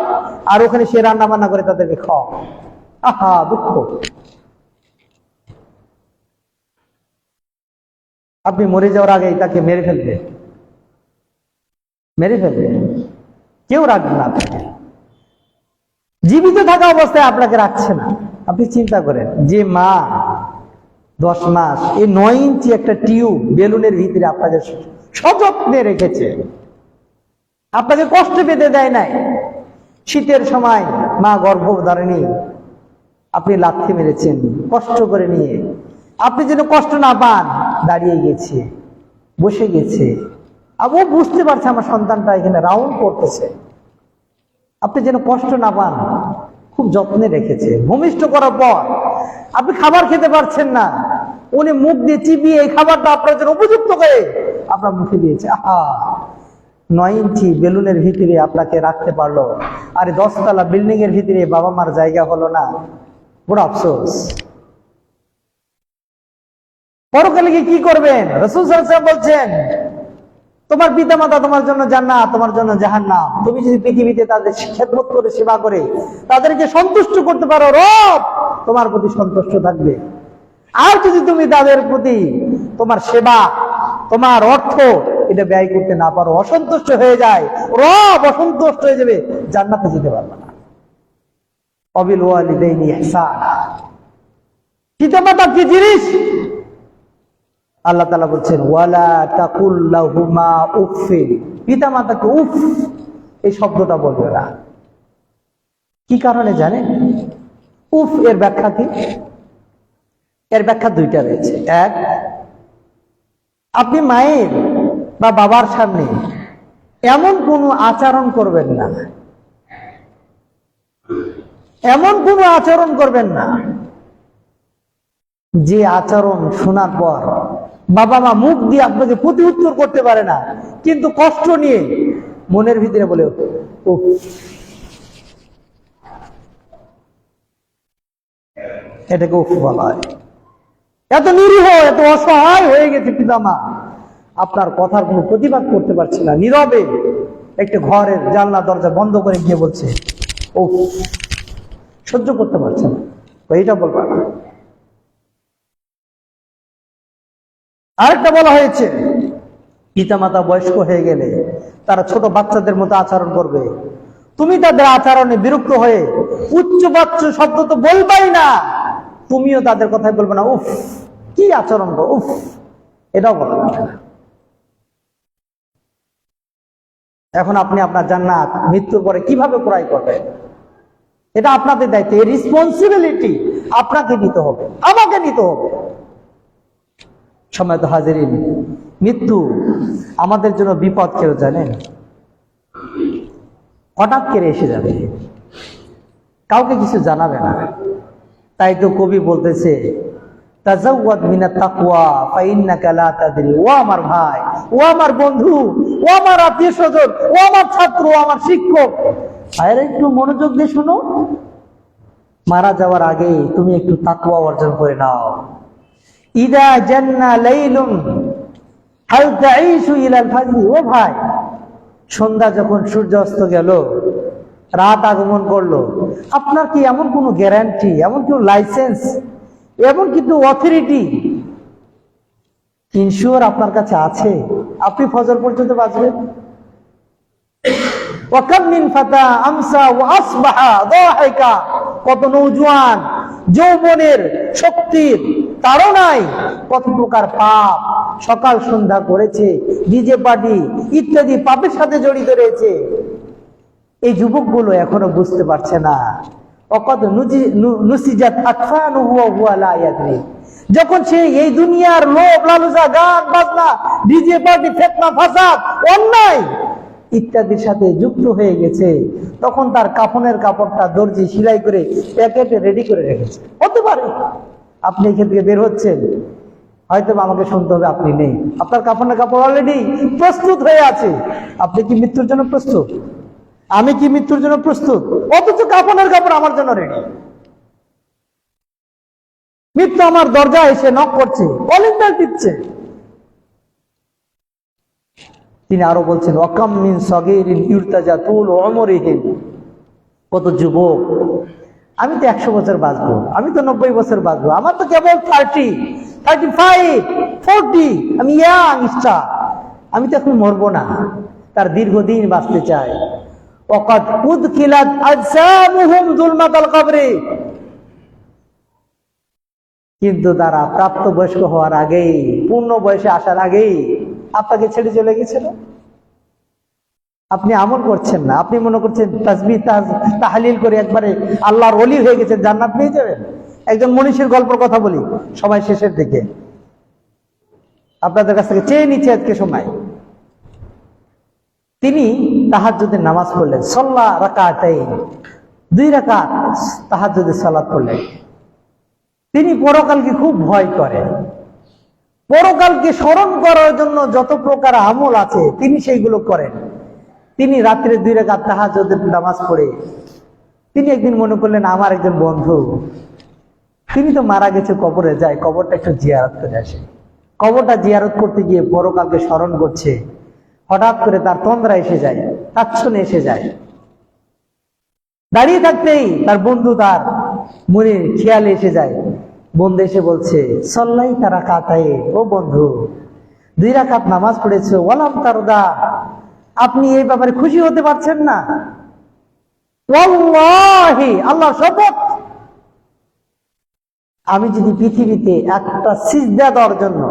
আর ওখানে সে রান্না বান্না করে তাদেরকে খাও। আহা দুঃখ। আপনি মরে যাওয়ার আগেই তাকে মেরে ফেলবে, কেউ রাখবে না আপনাকে। জীবিত থাকা অবস্থায় আপনাকে রাখছে না। আপনি চিন্তা করেন, যে মা 10 মাস এই 9 ইঞ্চি একটা টিউব বেলুনের ভিতরে আপনাকে সযত্নে রেখেছে, আপনাকে কষ্ট পেতে দেয় নাই। শীতের সময় মা গর্ভধারিণী, আপনি লাথি মেরেছেন কষ্ট করে নিয়ে, আপনি যেন কষ্ট না পান দাঁড়িয়ে গেছে, বসে গেছে, আবার বুঝতে পারছে আমার সন্তানটা এখানে রাউন্ড করতেছে, আপনি যেন কষ্ট না পান খুব যত্নে রেখেছে। ভূমিষ্ঠ করার পর আপনি খাবার খেতে পারছেন না, উনি মুখ দিয়ে চিবিয়ে এই খাবারটা আপনার জন্য উপযুক্ত করে আপনার মুখে দিয়েছে। আহা, 9 ইঞ্চি বেলুনের ভিতরে আপনাকে রাখতে পারলো, আর 10 তলা বিল্ডিং এর ভিতরে বাবা মার জায়গা হলো না, বড় আফসোস। পরকালে কি করবেন? রাসূল সাল্লাল্লাহু আলাইহি ওয়াসাল্লাম বলছেন, তোমার পিতামাতা তোমার জন্য জান্নাত, তোমার জন্য জাহান্নাম। তুমি যদি পৃথিবীতে তাদের খেদমত করে, সেবা করে তাদেরকে সন্তুষ্ট করতে পারো, রব তোমার প্রতি সন্তুষ্ট থাকবে। আর যদি তুমি তাদের প্রতি তোমার সেবা, তোমার অর্থ এটা ব্যয় করতে না পারো, অসন্তুষ্ট হয়ে যায়, রব অসন্তুষ্ট হয়ে যাবে, জান্নাতে যেতে পারবে না। অবিল ওয়ালিদাইনি ইহসানা। পিতামাতা কি জিনিস? আল্লাহ তাআলা বলছেন, ওয়ালা তাকুল লাহুমা উফিন। পিতামাতাকে উফ এই শব্দটা বলবে না। কি কারণে জানেন? উফ এর ব্যাখ্যা কি? এর ব্যাখ্যা 2টা রয়েছে। এক, আপনি মায়ের বা বাবার সামনে এমন কোনো আচরণ করবেন না, এমন কোনো আচরণ করবেন না যে আচরণ শোনার পর বাবা মা মুখ দিয়ে আপনাকে প্রতি উত্তর করতে পারে না, কিন্তু কষ্ট নিয়ে মনের ভিতরে বলে উফ। এটাকে উফ বলা হয়। এত নিরীহ, এত অসহায় হয়ে গেছে পিতামা, আপনার কথার কোনো প্রতিবাদ করতে পারছে না, নীরবে একটা ঘরের জানলা দরজা বন্ধ করে গিয়ে বলছে উফ, সহ্য করতে পারছে না, এইটা বলবা না। আরেকটা বলা হয়েছে, পিতামাতা বয়স্ক হয়ে গেলে তারা ছোট বাচ্চাদের মতো আচরণ করবে। তুমি তাদের আচরণে বিরক্ত হয়ে উচ্চ বাচ্চ শব্দ তো বলবাই না, তুমিও তাদের কথাই বলবে না উফ, কি আচরণ গো উফ, এটাও বলা যাবে না। এখন আপনি আপনার জান্নাত মৃত্যুর পরে কিভাবে ক্রয় করবেন? এটা আপনাদের দায়িত্ব, এই রেসপন্সিবিলিটি আপনাকে নিতে হবে, আমাকে নিতে হবে। সম্মানিত হাজিরিন, মৃত্যু আমাদের জন্য বিপদ কেউ জানেন? হঠাৎ করে এসে যাবে, কাউকে কিছু জানাবে না। তাই তো কবি বলতেছে, তাজাওয়াদ মিনাত তাকওয়া ফাইন্নাকা লা তাদরি। ও আমার ভাই, ও আমার বন্ধু, ও আমার আত্মীয় স্বজন, ও আমার ছাত্র, ও আমার শিক্ষক, আরে একটু মনোযোগ দিয়ে শোনো, মারা যাওয়ার আগে তুমি একটু তাকওয়া অর্জন করে নাও। ইদা জান্না লাইলুন হাল তাঈশু ইলাল ফাজরি। ও ভাই, সন্ধ্যা যখন সূর্য অস্ত গেল, রাত আগমন করলো, আপনার কি এমন কোনো গ্যারান্টি, এমন কোনো লাইসেন্স, এমন কিন্তু অথরিটি, ইনশিওর আপনার কাছে আছে আপনি ফজর পর্যন্ত বাঁচবেন? ওয়াকাম মিন ফাতা আমসা ওয়া আসবাহা দাহিকা। কত নওজোয়ান যৌবনের শক্তির তাড়নায় কত প্রকার পাপ সকাল সন্ধ্যা করেছে, ডিজে পার্টি ইত্যাদি পাপের সাথে জড়িত রয়েছে। এই যুবকগুলো এখনো বুঝতে পারছে না। অকদ নুসিজাত আকফানুহু ওয়া হুয়া লা ইয়াদরি। যখন সে এই দুনিয়ার লোভ লালসা, গান বাজনা, ডিজে পার্টি, ফিতনা ফাসাদ, অন্যায় ইত্যাদির সাথে যুক্ত হয়ে গেছে, তখন তার কাফনের কাপড়টা দর্জি সেলাই করে প্যাকেটে রেডি করে রেখেছে। হতে পারে আপনি এখান থেকে বের হচ্ছেন, হয়তো আমাকে শুনতে হবে আপনি নেই, আপনার কাফনের কাপড় অলরেডি প্রস্তুত হয়ে আছে। আপনি কি মৃত্যুর জন্য প্রস্তুত? আমি কি মৃত্যুর জন্য প্রস্তুত? অথচ কাফনের কাপড় আমার জন্য রেডি। মৃত্যু আমার দরজা এসে নক করছে, কলিং বেল টিপছে। তিনি আরো বলছেন, ওয়াকাম মিন সগীরিন ইরতাজা তুল উমরিহি। কত যুবক, আমি তো 100 বছর বাঁচবো, আমি তো 90 বছর বাঁচবো, আমার তো কেবল 30, 35, 40, আমি ইয়াং স্টার, আমি তো এখন মরবো না। তার দীর্ঘদিন বাঁচতে চায়। ওয়াকাদ উদখিলাত আজসামুহুম যুলমাতাল কবরে। কিন্তু তারা প্রাপ্তবয়স্ক হওয়ার আগেই, পূর্ণ বয়সে আসার আগেই আপনাকে ছেড়ে চলে গেছিল। আপনি আমল করছেন না, আপনি মনে করছেন তাসবিহ তাহলিল করে একবারে আল্লাহর ওলি হয়ে গেছেন, জান্নাত পেয়ে যাবেন। একজন মনীষীর গল্পের কথা বলি, সময় শেষের দিকে আপনাদের কাছ থেকে চেয়ে নিচ্ছে আজকে সময়। তিনি তাহাজ্জুদের নামাজ পড়লেন, সাল্লা রাকাতাইন, 2 রাকাত তাহাজ্জুদের সালাত পড়লেন। তিনি পরকালকে খুব ভয় করেন, পরকালকে স্মরণ করার জন্য যত প্রকার আমল আছে তিনি সেইগুলো করেন। তিনি রাত্রে 2 রাকাত তাহাজ্জুদের নামাজ পড়ে তিনি একদিন মনে করলেন, আমার একজন বন্ধু, তিনি তো মারা গেছে, কবরে যায়, কবরটা একটু জিয়ারত করে আসে। কবরটা জিয়ারত করতে গিয়ে পরকালকে স্মরণ করছে, হঠাৎ করে তার তন্দ্রা এসে যায়, তাচ্ছনে এসে যায়। দাঁড়িয়ে থাকতেই তার বন্ধু তার মনে খেয়ালে এসে যায়। বন্ধু এসে বলছে, সল্লাই তারা কাতাই, ও বন্ধু 2 রাকাত নামাজ পড়েছে, ওয়ালাম তারদা, আপনি এই ব্যাপারে খুশি হতে পারছেন না? ওয়াল্লাহি, আল্লাহর শপথ, আমি যদি পৃথিবীতে একটা সিজদা দেওয়ার জন্য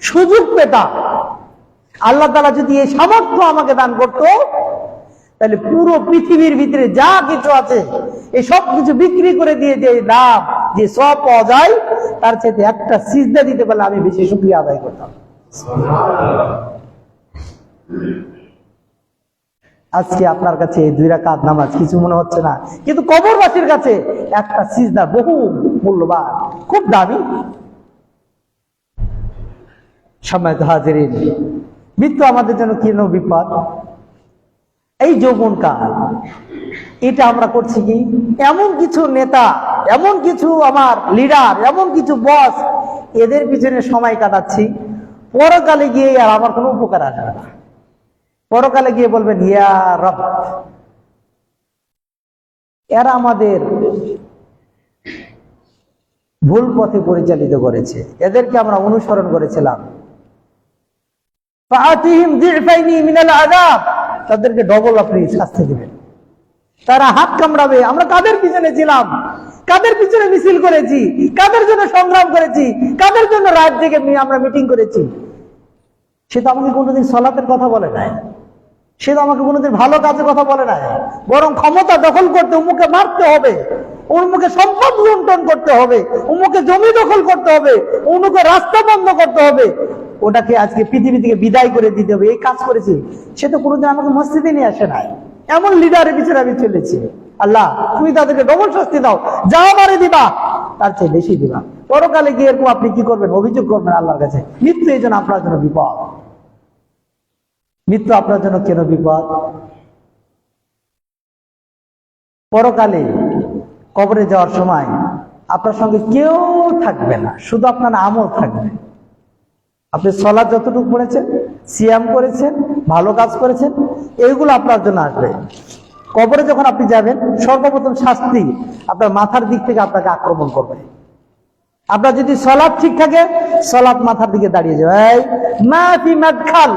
সুযোগ পেতাম, আল্লাহ তাআলা যদি এই সামর্থ্য আমাকে দান করতো, তাহলে পুরো পৃথিবীর ভিতরে যা কিছু আছে এই সব কিছু বিক্রি করে দিয়ে যে লাভ, যে সব পাওয়া যায়, তার চাইতে একটা সিজদা দিতে পারলে আমি বেশি শুকরিয়া আদায় করতাম। আজকে আপনার কাছে এই 2 রাকাত নামাজ কিছু মনে হচ্ছে না, কিন্তু কবরবাসীর কাছে একটা সিজদা বহু মূল্যবান, খুব দামি। সম্মানিত হাজিরিন, মৃত্যু আমাদের জন্য কি বিপদ। এই যৌবনকাল, এটা আমরা করছি কি, এমন কিছু নেতা, এমন কিছু আমার লিডার, এমন কিছু বস, এদের পিছনে সময় কাটাচ্ছি, পরকালে গিয়ে আর আমার কোনো উপকার আসবে না। পরকালে গিয়ে বলবেন, ইয়া রব, এরা আমাদের ভুল পথে পরিচালিত করেছে, এদেরকে আমরা অনুসরণ করেছিলাম। ফাআতিহিম যিফাইনি মিনাল আযাব, তাদেরকে ডবল আপনি শাস্তি দিবেন। তারা হাত কামড়াবে, আমরা কাদের পিছনে ছিলাম, কাদের পিছনে মিছিল করেছি, কাদের জন্য সংগ্রাম করেছি, কাদের জন্য রাত জেগে আমরা মিটিং করেছি। সে তো আমাকে কোনোদিন সালাতের কথা বলে নাই, সে তো আমাকে কোনোদিন ভালো কাজের কথা বলে না, বরং ক্ষমতা দখল করতে উমুকে মারতে হবে, উমুকে সম্পদ লুণ্ঠন করতে হবে, উমুকে জমি দখল করতে হবে, উমুকে রাস্তা বন্ধ করতে হবে, ওটাকে আজকে পৃথিবী থেকে বিদায় করে দিতে হবে, এই কাজ করেছি। সে তো কোনোদিন আমাকে মসজিদে নিয়ে আসে নাই। এমন লিডারের পিছনে আমি চলেছি। আল্লাহ তুমি তাদেরকে ডবল শাস্তি দাও, যা মারে দিবা তার চেয়ে বেশি দিবা। পরকালে গিয়ে এরকম আপনি কি করবেন? অভিযোগ করবেন আল্লাহর কাছে। মৃত্যু এই জন্য আপনার জন্য বিপদ। মৃত্যু আপনার জন্য কেন বিপদ? পরকালে কবরে যাওয়ার সময় আপনার সঙ্গে কেউ থাকবে না, শুধু আপনার আমল থাকবে। আপনি সালাত যতটুকু পড়েছেন, সিয়াম করেছেন, ভালো কাজ করেছেন, এইগুলো আপনার জন্য আসবে। কবরে যখন আপনি যাবেন, সর্বপ্রথম শাস্তি আপনার মাথার দিক থেকে আপনাকে আক্রমণ করবে। আপনার যদি সালাত ঠিক থাকে, সালাত মাথার দিকে দাঁড়িয়ে যাবে, এই মাফি মাদখাল,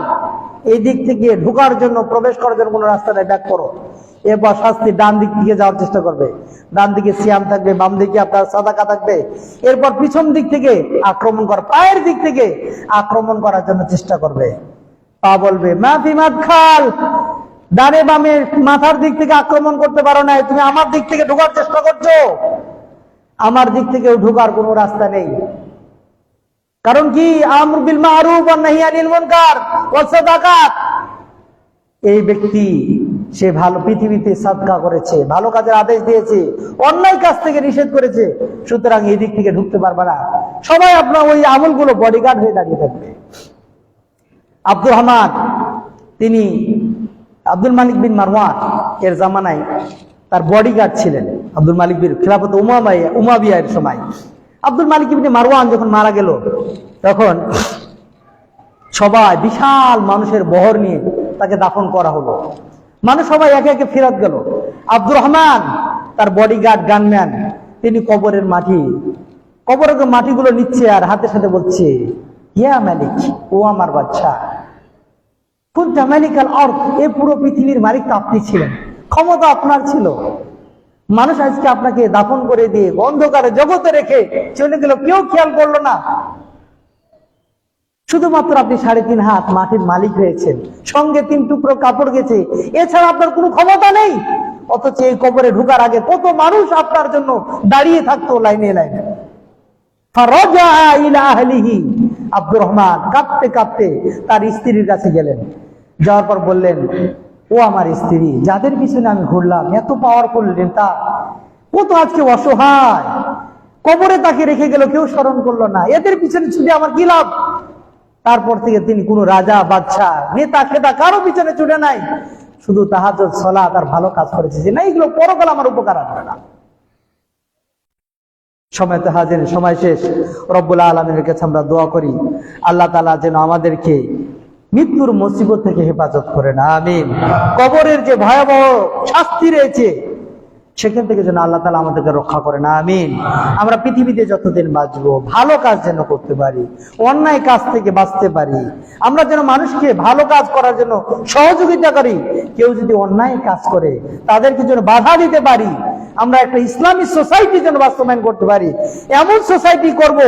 এই দিক থেকে ঢোকার জন্য, প্রবেশ করার জন্য কোনো রাস্তা নেই, ব্যাক করো। এরপর শাস্তি ডান দিক থেকে যাওয়ার চেষ্টা করবে, ডান দিকে সিয়াম থাকবে, বাম দিকে আপনার সাদাকা থাকবে। এরপর পিছন দিক থেকে আক্রমণ কর, পায়ের দিক থেকে আক্রমণ করার জন্য চেষ্টা করবে। পা বলবে মাফি মাদখাল, ডানে বামে মাথার দিক থেকে আক্রমণ করতে পারো না, তুমি আমার দিক থেকে ঢোকার চেষ্টা করছো, আমার দিক থেকে ঢোকার কোনো রাস্তা নেই। কারণ কি? আমর বিল মারুফ ওয়া নাহি আনিল মুনকার ওয়া সাদাকাত। এই ব্যক্তি সে ভালো পৃথিবীতে সাদকা করেছে, ভালো কাজের আদেশ দিয়েছে, অন্যায় কাজ থেকে নিষেধ করেছে, সুতরাং এই দিক থেকে ঢুকতে পারবে না। সবাই আপনার ওই আমলগুলো বডিগার্ড হয়ে দাঁড়িয়ে থাকবে। আব্দুর রহমান, তিনি আব্দুল মালিক বিন মারওয়ান এর জামানায় তার বডিগার্ড ছিলেন। আব্দুল মালিক বিন খিলাফত উমাবিয়ার সময় আব্দুল মালিক ইবনে মারওয়ান যখন মারা গেল, তখন সবাই বিশাল মানুষের বহর নিয়ে তাকে দাফন করা হলো। মানুষ সবাই একে একে ফেরত গেল। আব্দুর রহমান তার বডিগার্ড গানম্যান, তিনি কবরের মাটিগুলো নিচ্ছে আর হাতের সাথে বলছে, ইয়া মালিক, ও আমার বাচ্চা, কুনতা মালিকাল আরদ, এই পুরো পৃথিবীর মালিক তো আপনি ছিলেন, ক্ষমতা আপনার ছিল। মানুষ আজকে আপনাকে দাফন করে দিয়ে অন্ধকারে জগতে রেখে চলে গেল, কেউ খেয়াল করলো না। শুধুমাত্র আপনি 3.5 হাত মাটির মালিক হয়েছেন, সঙ্গে 3 টুকরো কাপড় গেছে, এছাড়া আপনার কোনো ক্ষমতা নেই। অথচ এই কবরে ঢোকার আগে কত মানুষ আপনার জন্য দাঁড়িয়ে থাকতো লাইনে লাইনে। ফারাজা ইলা আহলিহি, আব্দুর রহমান কাঁদতে কাঁদতে তার স্ত্রীর কাছে গেলেন। যাওয়ার পর বললেন, ও আমার স্ত্রী, যাদের পিছনে আমি ঘুরলাম, এত পাওয়ারফুল নেতা, কত আজকে অসহায়, কবরে তাকে রেখে গেল, কেউ স্মরণ করলো না, এদের পিছনে ছুটে আমার কি লাভ? তারপর থেকে তিনি কোনো রাজা বাদশা নেতা খেতা কারো পিছনে ছুটে নাই, শুধু তাহাজ্জুদ সালাত আর ভালো কাজ করেছে, যে না এগুলো পরকালে আমার উপকার আসবে না। সময় তো হাজির, সময় শেষ। রব্বুল আলামিনের কাছে আমরা দোয়া করি, আল্লাহ তাআলা যেন আমাদেরকে মৃত্যুর মুসিবত থেকে হেফাজত করেন, আমিন। কবরের যে ভয়াবহ শাস্তি রয়েছে, সেখান থেকে যেন আল্লাহ তাআলা আমাদেরকে রক্ষা করেন, আমিন। আমরা পৃথিবীতে যতদিন বাঁচবো ভালো কাজ যেন করতে পারি, অন্যায় কাজ থেকে বাঁচতে পারি। আমরা যেন মানুষকে ভালো কাজ করার জন্য সহযোগিতা করি, কেউ যদি অন্যায় কাজ করে তাদেরকে যেন বাধা দিতে পারি। আমরা একটা ইসলামী সোসাইটি যেন বাস্তবায়ন করতে পারি, এমন সোসাইটি করব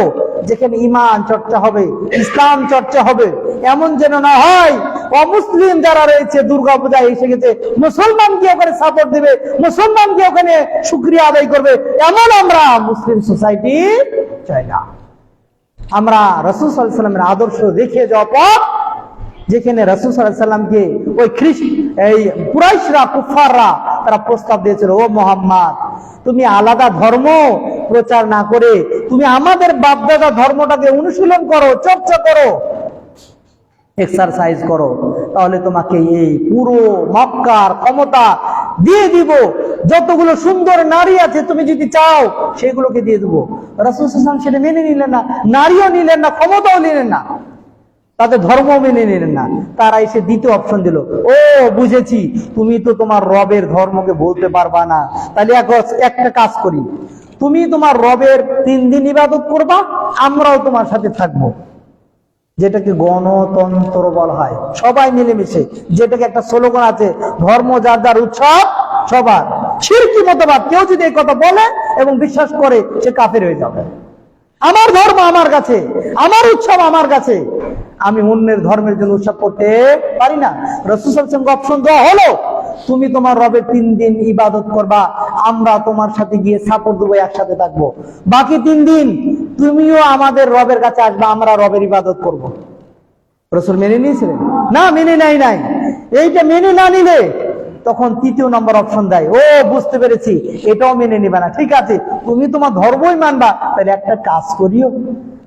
যেখানে ঈমান চর্চা হবে, ইসলাম চর্চা হবে। এমন যেন না হয় অমুসলিম যারা রয়েছে দুর্গাপূজায় এসে গেছে, মুসলমানকে ওখানে সাপোর্ট দেবে, মুসলমানকে ওখানে শুকরিয়া আদায় করবে, এমন আমরা মুসলিম সোসাইটি চাই না। আমরা রাসূল সাল্লাল্লাহু আলাইহি ওয়াসাল্লামের আদর্শ দেখিয়ে যাওয়ার পর, যেখানে রাসূল সাল্লাল্লাহু আলাইহি ওয়াসাল্লামকে ওই কুরাইশরা, কুফাররা তারা প্রস্তাব দিয়েছিল, ও মুহাম্মদ, তুমি আলাদা ধর্ম প্রচার না করে তুমি আমাদের বাপদাদা ধর্মটাকে অনুশীলন করো, চর্চা করো, এক্সারসাইজ করো, তাহলে তোমাকে এই পুরো মক্কার ক্ষমতা দিয়ে দিব। যতগুলো সুন্দর নারী আছে তুমি যদি চাও সেগুলোকে দিয়ে দেবো। রাসূল সাল্লাল্লাহু আলাইহি ওয়াসাল্লাম সেটা মেনে নিলেন না, নারীও নিলেন না, ক্ষমতাও নিলেন না, তাদের ধর্ম মেনে নিলেন না। তারা এসে দ্বিতীয় অপশন দিল, ও বুঝেছি, তুমি তো তোমার রবের ধর্মকে বলতে পারবা না, তাহলে একটা কাজ করি, তুমি তোমার রবের 3 দিন ইবাদত করবা, আমরাও তোমার সাথে থাকবো। যেটাকে গণতন্ত্র বলা হয়, সবাই মিলেমিশে, যেটাকে একটা স্লোগান আছে, ধর্ম যার যার উৎসব সবার। শিরকি মতবাদ কেউ যদি এই কথা বলে এবং বিশ্বাস করে, সে কাফের হয়ে যাবে। আমার ধর্ম আমার কাছে, আমার উৎসব আমার কাছে, আমি অন্যের ধর্মের জন্য উৎসব করতে পারি না। রাসূল সাল্লাল্লাহু আলাইহি ওয়াসাল্লামকে অপশন দেওয়া হলো, তুমি তোমার রবের 3 দিন ইবাদত করবা, আমরা তোমার সাথে গিয়ে সাপোর্ট দেবো, একসাথে থাকবো। বাকি 3 দিন তুমিও আমাদের রবের কাছে আসবা, আমরা রবের ইবাদত করব। রাসূল মেনে নিয়েছিলেন না? মেনে নাই। এইটা মেনে না নিলে তখন 3য় নম্বর অপশন দেয়, ও বুঝতে পেরেছি এটাও মেনে নিবে না, ঠিক আছে তুমি তোমার ধর্মই মানবা, তাহলে একটা কাজ করিও,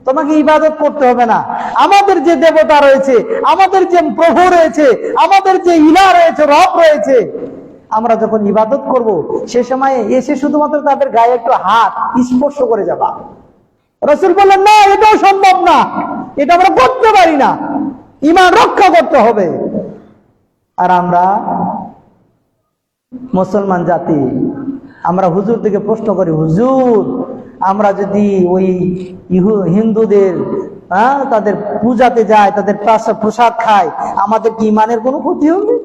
তোমাকে ইবাদত করতে হবে না, আমাদের যে দেবতা রয়েছে, আমাদের যে প্রভু রয়েছে, আমাদের যে ইলাহ রয়েছে, রব রয়েছে, আমরা যখন ইবাদত করব সে সময় এসে শুধুমাত্র তাদের গায়ে একটু হাত স্পর্শ করে যাবা। রাসূল বললেন না, এটাও সম্ভব না, এটা আমরা করতে পারি না, ঈমান রক্ষা করতে হবে। আর আমরা মুসলমান জাতি, আমরা হুজুর থেকে প্রশ্ন করি, হুজুর আমরা যদি ওই হিন্দুদের তাদের পূজাতে যায়, তাদের প্রসাদ খায়, আমাদের কি ঈমানের কোনো ক্ষতি হবে?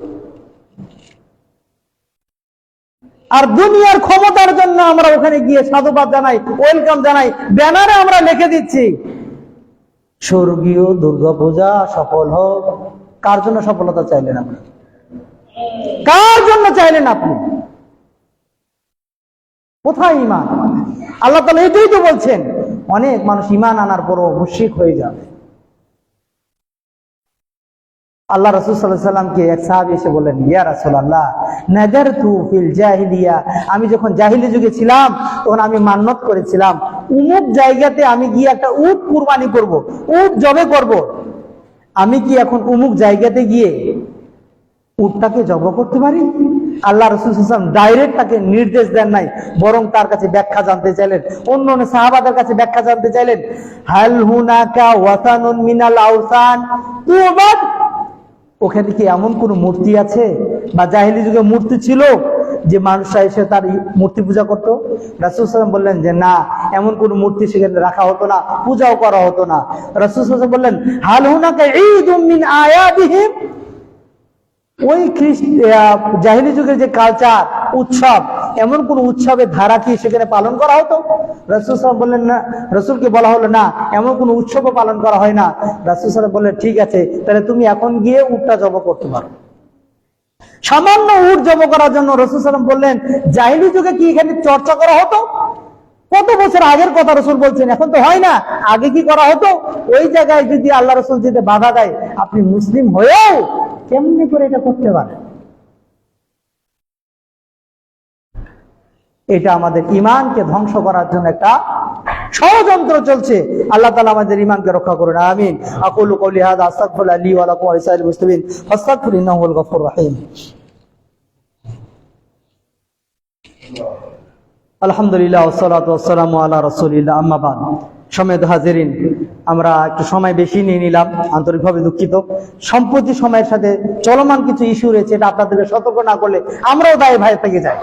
আর দুনিয়ার ক্ষমতার জন্য আমরা ওখানে গিয়ে সাধুবাদ জানাই, ওয়েলকাম জানাই, ব্যানারে আমরা লিখে দিচ্ছি স্বর্গীয় দুর্গা পূজা সফল হোক। কার জন্য সফলতা চাইলেন আপনি? কার জন্য চাইলেন আপনি? কোথায় ঈমান? আল্লাহ তাআলা এটাই তো বলছেন, অনেক মানুষ ঈমান আনার পরও মুশরিক হয়ে যাবে। আল্লাহ রাসূল সাল্লাল্লাহু আলাইহি ওয়াসাল্লামকে এক সাহাবী এসে বললেন, ইয়া রাসূলুল্লাহ নাযারতু ফিল জাহিলিয়া, আমি যখন জাহিলি যুগে ছিলাম তখন আমি মান্নত করেছিলাম অমুক জায়গাতে আমি গিয়ে একটা উট কুরবানি করব, উট জবে করব। আমি কি এখন অমুক জায়গাতে গিয়ে উটটাকে জব করতে পারি? আল্লাহ রাসূল সাল্লাল্লাহু আলাইহি ওয়াসাল্লাম ডাইরেক্ট তাকে নির্দেশ দেন নাই, বরং তার কাছে ব্যাখ্যা জানতে চাইলেন, অন্য সাহাবাদের কাছে ব্যাখ্যা জানতে চাইলেন। হাল হুনাকা ওয়াসানুন মিনাল আওসান তুবাদ, ওখানে কি এমন কোন মূর্তি আছে বা জাহিলি যুগে মূর্তি ছিল যে মানুষরা এসে তার মূর্তি পূজা করতো? রাসূল সাল্লাল্লাহু আলাইহি ওয়াসাল্লাম বললেন যে না, এমন কোন মূর্তি সেখানে রাখা হতো না, পূজাও করা হতো না। রাসূল সাল্লাল্লাহু আলাইহি ওয়াসাল্লাম বললেন, হাল হুনাকা ঈদুম মিন আয়াদিহিম, ওই জাহিলি যুগের যে কালচার, উৎসব, এমন কোন উৎসবের ধারা কি সেখানে পালন করা হতো? রাসূল সাল্লাল্লাহু আলাইহি ওয়াসাল্লাম বললেন না, রাসূলকে বলা হলো না এমন কোন উৎসবও পালন করা হয় না। রাসূল সাল্লাল্লাহু আলাইহি ওয়াসাল্লাম বললেন, ঠিক আছে তাহলে তুমি এখন গিয়ে উটটা জবাই করতে পারো। সামান্য উট জবাই করার জন্য রাসূল সাল্লাল্লাহু আলাইহি ওয়াসাল্লাম বললেন, জাহিলি যুগে কি এখানে চর্চা করা হতো? কত বছর আগের কথা রাসূল বলছেন, এখন তো হয় না, আগে কি করা হতো? ওই জায়গায় যদি আল্লাহ রাসূল যদি বাধা দেয়, আপনি মুসলিম হয়েও কেমনি করে এটা করতে পারেন? এটা আমাদের ঈমানকে ধ্বংস করার জন্য একটা ষড়যন্ত্র চলছে। আল্লাহ তাআলা আমাদের ঈমানকে রক্ষা করুন, আমিন। আকুলু কওলি হাযা আস্তাগফিরুল্লাহ লি ওয়া লাকুম ওয়া লিসাইরিল মুসলিমিন ফাস্তাগফিরু ইন্নাহু হুয়াল গফুরুর রহিম। আলহামদুলিল্লাহ ওয়াসসালাতু ওয়াসসালামু আলা রাসূলিল্লাহ, আম্মা বাদ। সম্মানিত হাজিরিন, আমরা একটু সময় বেশি নিয়ে নিলাম, আন্তরিকভাবে দুঃখিত। সম্প্রতি সময়ের সাথে চলমান কিছু ইস্যু রয়েছে, এটা আপনাদেরকে সতর্ক না করলে আমরাও দায় ভাই থেকে যাই।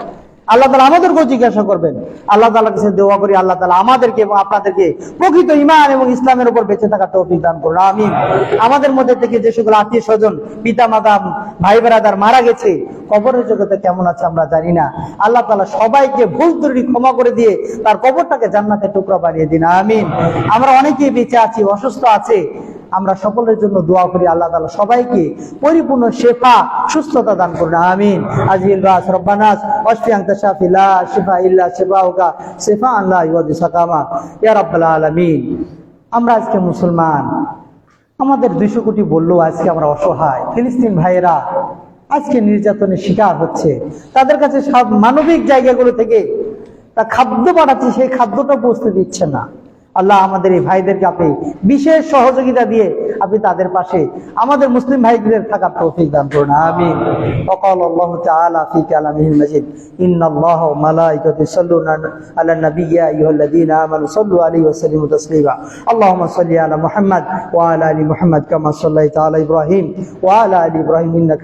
আল্লাহ তাআলা আমাদেরকেও জিজ্ঞাসা করবেন। আল্লাহ তাআলার কাছে দোয়া করি, আল্লাহ তাআলা আমাদেরকে এবং আপনাদেরকে প্রকৃত ঈমান এবং ইসলামের উপর বেঁচে থাকার তৌফিক দান করুন, আমিন। আমাদের মধ্যে থেকে যে সকল আত্মীয় স্বজন, পিতা মাতা, ভাই ব্রাদার মারা গেছে, কবরের জগতে কেমন আছে আমরা জানি না। আল্লাহ তাআলা সবাইকে ভুল ত্রুটি ক্ষমা করে দিয়ে তার কবরটাকে জান্নাতের টুকরা বানিয়ে দিন, আমিন। আমরা অনেকেই বেঁচে আছি, অসুস্থ আছে, আমরা সকলের জন্য দোয়া করি, আল্লাহ তাআলা সবাইকে পরিপূর্ণ শিফা, সুস্থতা দান করুন, আমিন। আজিল রাস রব্বানাস ওয়াশফি আনতা শাফি লা শিফা ইল্লা শিফাউকা শিফাআন লা ইউগাদিরু সাকামা ইয়া রাব্বাল আলামিন। আমরা আজকে মুসলমান, আমাদের 200 কোটি বললেও আজকে আমরা অসহায়। ফিলিস্তিন ভাইয়েরা আজকে নির্যাতনের শিকার হচ্ছে, তাদের কাছে সব মানবিক জায়গাগুলো থেকে তা খাদ্য পাঠাচ্ছে, সেই খাদ্যটা পৌঁছতে দিচ্ছে না। আল্লাহ আমাদের এই ভাইদেরকে আপনি বিশেষ সহযোগিতা দিয়ে আপনি তাদের পাশে আমাদের মুসলিম ভাইদের থাকার তৌফিক দান করুন, আমিন। وقال الله تعالى في كلامه المجيد ان الله وملائكته يصلون على النبي يا ايها الذين امنوا صلوا عليه وسلموا تسليما اللهم صل على محمد وعلى ال محمد كما صليت على ابراهيم وعلى ال ابراهيم انك